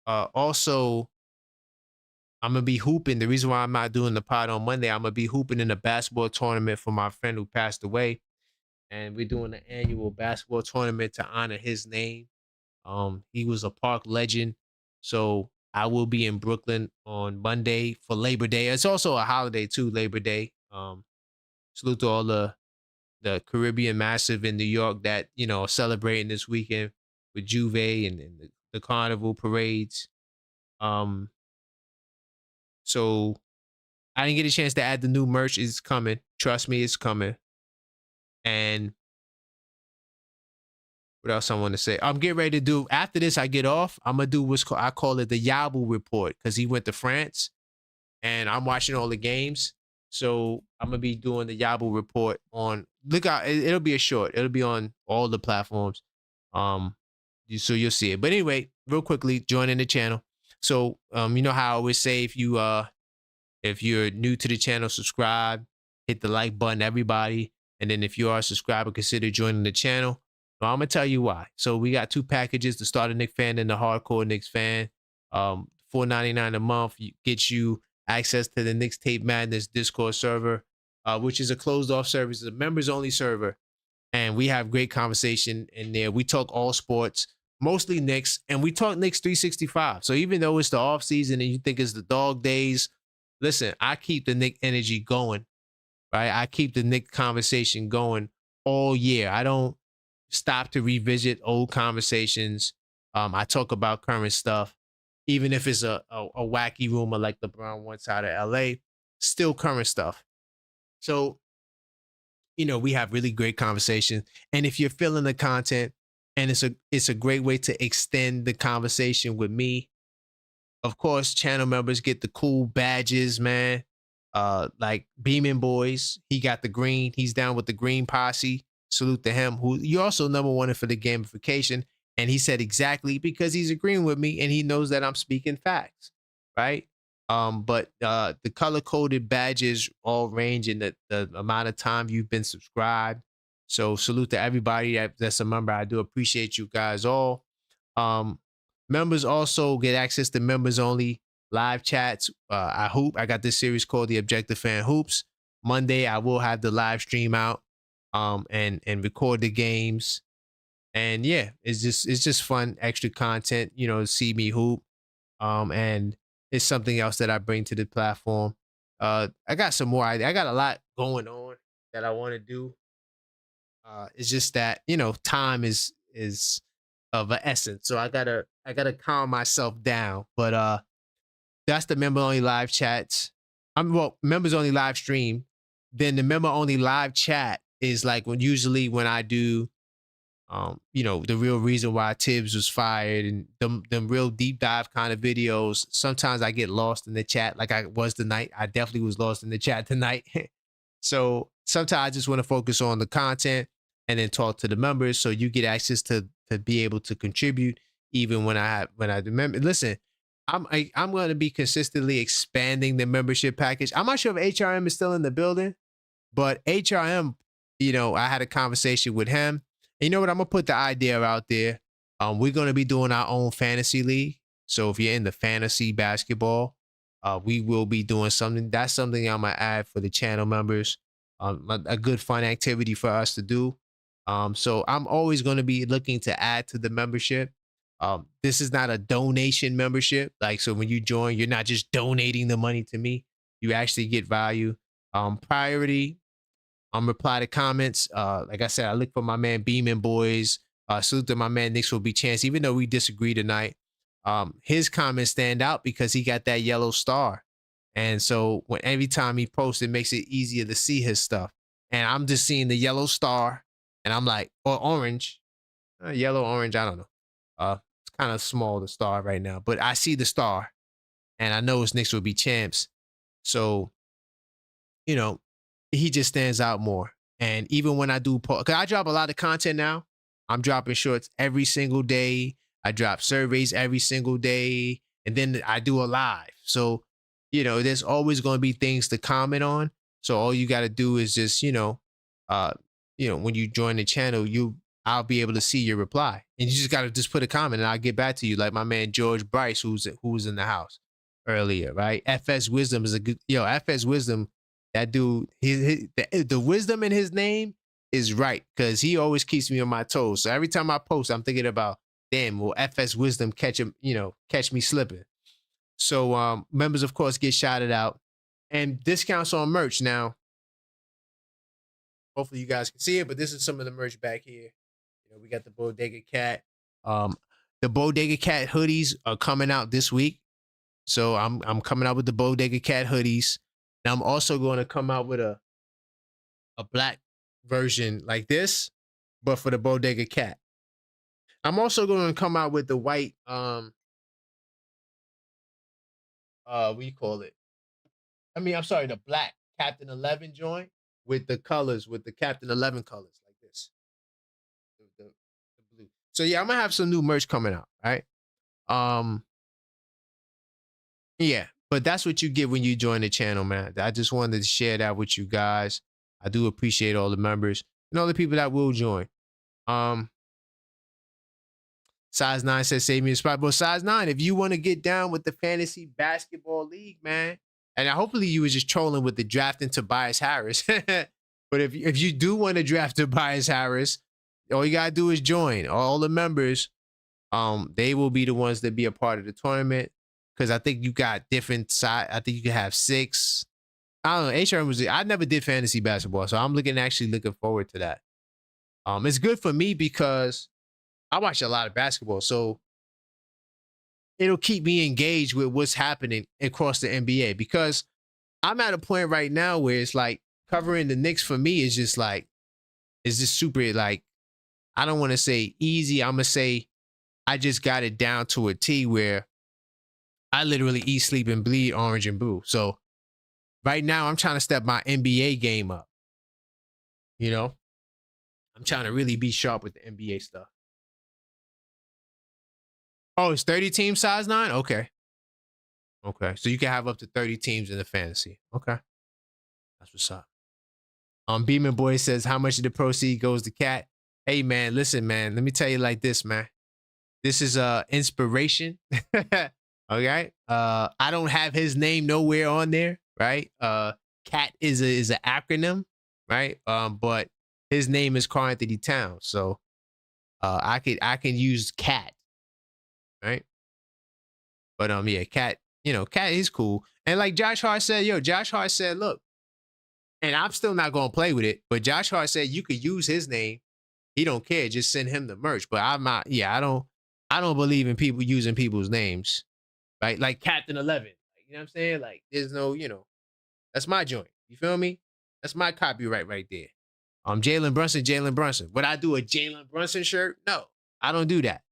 Also, I'm gonna be hooping. The reason why I'm not doing the pod on Monday, I'm gonna be hooping in a basketball tournament for my friend who passed away. And we're doing an annual basketball tournament to honor his name. He was a Park legend. So I will be in Brooklyn on Monday for Labor Day. It's also a holiday too, Labor Day. Salute to all the Caribbean Massive in New York that, celebrating this weekend with Juve and the carnival parades. So I didn't get a chance to add the new merch. It's coming. Trust me, it's coming. And what else I want to say? I'm getting ready to do, after this, I get off. I'm going to do I call it the Yabu report, because he went to France and I'm watching all the games. So I'm going to be doing the Yabu report on, look out, it'll be a short. It'll be on all the platforms. So you'll see it. But anyway, real quickly, joining the channel. So, you know how I always say, if you're new to the channel, subscribe, hit the like button, everybody. And then if you are a subscriber, consider joining the channel. Well, I'm gonna tell you why. So we got two packages: the starter Knicks fan and the hardcore Knicks fan. $4.99 a month gets you access to the Knicks Tape Madness Discourse server, which is a closed-off service, it's a members-only server, and we have great conversation in there. We talk all sports, mostly Knicks, and we talk Knicks 365. So even though it's the off season and you think it's the dog days, listen, I keep the Knicks energy going, right? I keep the Knicks conversation going all year. I don't stop to revisit old conversations. I talk about current stuff, even if it's a wacky rumor like LeBron wants out of LA, still current stuff. So, we have really great conversation. And if you're feeling the content, and it's a great way to extend the conversation with me. Of course, channel members get the cool badges, man. Like Beeman Boys, he got the green. He's down with the green posse. Salute to him. Who you also number one for the gamification, and he said exactly, because he's agreeing with me and he knows that I'm speaking facts, right? But the color coded badges all range in the amount of time you've been subscribed. So salute to everybody that's a member. I do appreciate you guys all. Members also get access to members only live chats. I hoop. I got this series called The Objective Fan Hoops. Monday, I will have the live stream out, and record the games. And yeah, it's just fun, extra content, to see me hoop. And it's something else that I bring to the platform. I got some more. I got a lot going on that I want to do. It's just that time is of an essence, so I gotta calm myself down. But that's the member only live chats. Members only live stream. Then the member only live chat is like when I do, the real reason why Tibbs was fired and them real deep dive kind of videos. Sometimes I get lost in the chat, like I was tonight. I definitely was lost in the chat tonight. So sometimes I just want to focus on the content and then talk to the members, so you get access to be able to contribute even when I remember. Listen, I'm going to be consistently expanding the membership package. I'm not sure if HRM is still in the building, but HRM, I had a conversation with him. And you know what? I'm gonna put the idea out there. We're gonna be doing our own fantasy league. So if you're into fantasy basketball, we will be doing something. That's something I'm gonna add for the channel members. A good fun activity for us to do. So I'm always gonna be looking to add to the membership. This is not a donation membership. Like, so when you join, you're not just donating the money to me. You actually get value. Priority. Reply to comments. Like I said, I look for my man Beeman Boys. Salute to my man Knicks will be chance. Even though we disagree tonight, his comments stand out because he got that yellow star. And so every time he posts, it makes it easier to see his stuff. And I'm just seeing the yellow star and I'm like, or orange, yellow, orange, I don't know. It's kind of small, the star right now, but I see the star and I know his Knicks will be champs. So, he just stands out more. And even when I do, because I drop a lot of content now, I'm dropping shorts every single day. I drop surveys every single day, and then I do a live. So, there's always going to be things to comment on. So all you got to do is just, when you join the channel, I'll be able to see your reply, and you just got to just put a comment, and I'll get back to you. Like my man George Bryce, who was in the house earlier, right? FS Wisdom is a good FS Wisdom. That dude, the wisdom in his name is right, because he always keeps me on my toes. So every time I post, I'm thinking about, damn, will FS Wisdom catch me slipping? So members, of course, get shouted out, and discounts on merch. Now, hopefully you guys can see it, but this is some of the merch back here. We got the Bodega Cat. The Bodega Cat hoodies are coming out this week, so I'm coming out with the Bodega Cat hoodies. Now I'm also going to come out with a black version like this, but for the Bodega Cat. I'm also going to come out with the white, what do you call it? I'm sorry, the black Captain 11 joint with the colors, with the Captain 11 colors like this. The blue. So yeah, I'm going to have some new merch coming out, right? Yeah. But that's what you get when you join the channel, man. I just wanted to share that with you guys. I do appreciate all the members and all the people that will join. Size 9 says, save me a spot. But Size 9, if you want to get down with the fantasy basketball league, man, and hopefully you was just trolling with the drafting Tobias Harris. But if you do want to draft Tobias Harris, all you got to do is join. All the members, they will be the ones that be a part of the tournament. Because I think you got different side. I think you can have 6. I don't know. HRM I never did fantasy basketball, so I'm actually looking forward to that. It's good for me because I watch a lot of basketball, so it'll keep me engaged with what's happening across the NBA. Because I'm at a point right now where it's like covering the Knicks for me is just like, it's just super, like, I don't want to say easy. I'm gonna say I just got it down to a T where I literally eat, sleep, and bleed orange and blue. So right now I'm trying to step my NBA game up. I'm trying to really be sharp with the NBA stuff. Oh, it's 30 team Size 9? Okay. So you can have up to 30 teams in the fantasy. Okay. That's what's up. Beeman Boy says, how much of the proceed goes to Cat? Hey man, listen, man, let me tell you like this, man. This is inspiration. Okay. I don't have his name nowhere on there, right? CAT is an acronym, right? But his name is Karl Anthony Towns, so I can use CAT, right? But yeah, CAT, CAT is cool. And like Josh Hart said, look, and I'm still not gonna play with it, but Josh Hart said you could use his name. He don't care, just send him the merch. But I'm not, I don't believe in people using people's names. Right? Like Captain 11. You know what I'm saying? Like, there's no, that's my joint. You feel me? That's my copyright right there. Jalen Brunson. Would I do a Jalen Brunson shirt? No, I don't do that.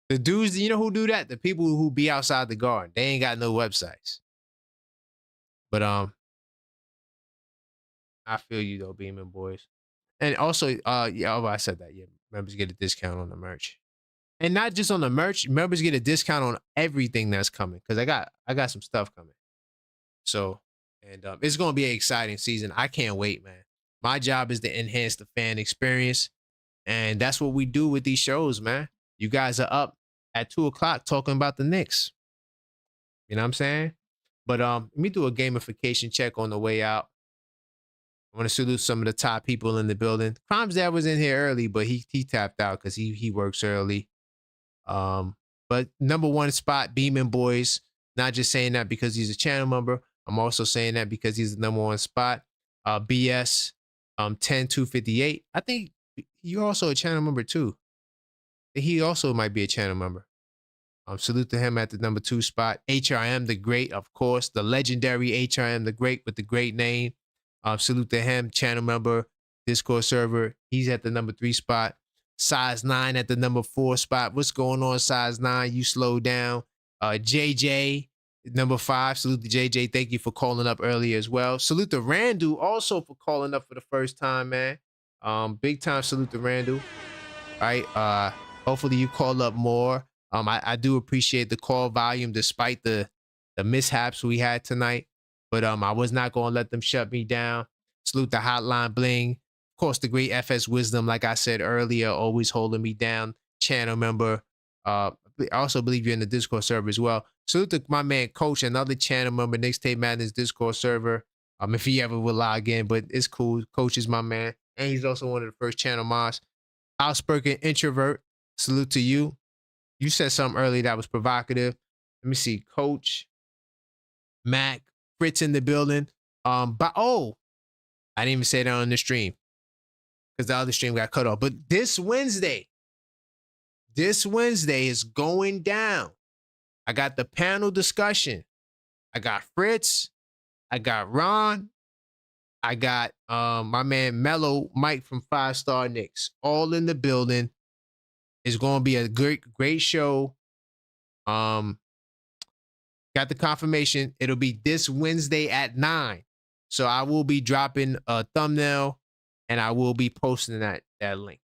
The dudes, you know who do that? The people who be outside the garden. They ain't got no websites. But I feel you though, Beeman boys. And also, I said that. Yeah, members get a discount on the merch. And not just on the merch, members get a discount on everything that's coming. Cause I got some stuff coming. So, and it's gonna be an exciting season. I can't wait, man. My job is to enhance the fan experience. And that's what we do with these shows, man. You guys are up at 2:00 talking about the Knicks. You know what I'm saying? But let me do a gamification check on the way out. I want to salute some of the top people in the building. Crime's dad was in here early, but he tapped out because he works early. But number one spot, Beeman Boys. Not just saying that because he's a channel member. I'm also saying that because he's the number one spot. BS 10258. I think you're also a channel member too. He also might be a channel member. Salute to him at the number 2 spot. HRM the Great, of course, the legendary HRM the Great with the great name. Salute to him, channel member, Discord server. He's at the number 3 spot. Size 9 at the number 4 spot. What's going on, Size 9? You slow down. JJ, number 5. Salute to JJ. Thank you for calling up earlier as well. Salute to Randall also for calling up for the first time, man. Big time salute to Randall. All right. Hopefully you call up more. I do appreciate the call volume despite the mishaps we had tonight. But I was not going to let them shut me down. Salute the Hotline Bling. Of course, the great FS Wisdom, like I said earlier, always holding me down. Channel member. I also believe you're in the Discord server as well. Salute to my man, Coach, another channel member, Knicks Tape Madness Discord server. If he ever will log in, but it's cool. Coach is my man. And he's also one of the first channel mods. Outspoken Introvert. Salute to you. You said something earlier that was provocative. Let me see. Coach, Mac, Fritz in the building. I didn't even say that on the stream because the other stream got cut off. But this Wednesday is going down. I got the panel discussion. I got Fritz. I got Ron. I got my man Mello, Mike from 5 Star Knicks, all in the building. It's going to be a great show. Got the confirmation. It'll be this Wednesday at 9. So I will be dropping a thumbnail and I will be posting that link.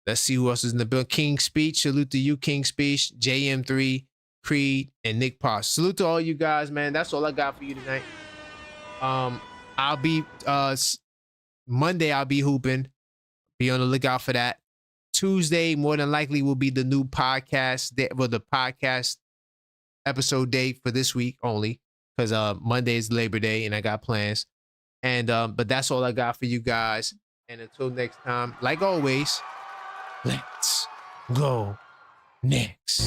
Let's see who else is in the building. King Speech. Salute to you, King Speech. JM3, Creed, and Nick Posh. Salute to all you guys, man. That's all I got for you tonight. I'll be Monday, I'll be hooping. Be on the lookout for that. Tuesday, more than likely, will be the new podcast. The podcast episode date for this week only, because Monday is Labor Day and I got plans. And but that's all I got for you guys. And until next time, like always, let's go Knicks.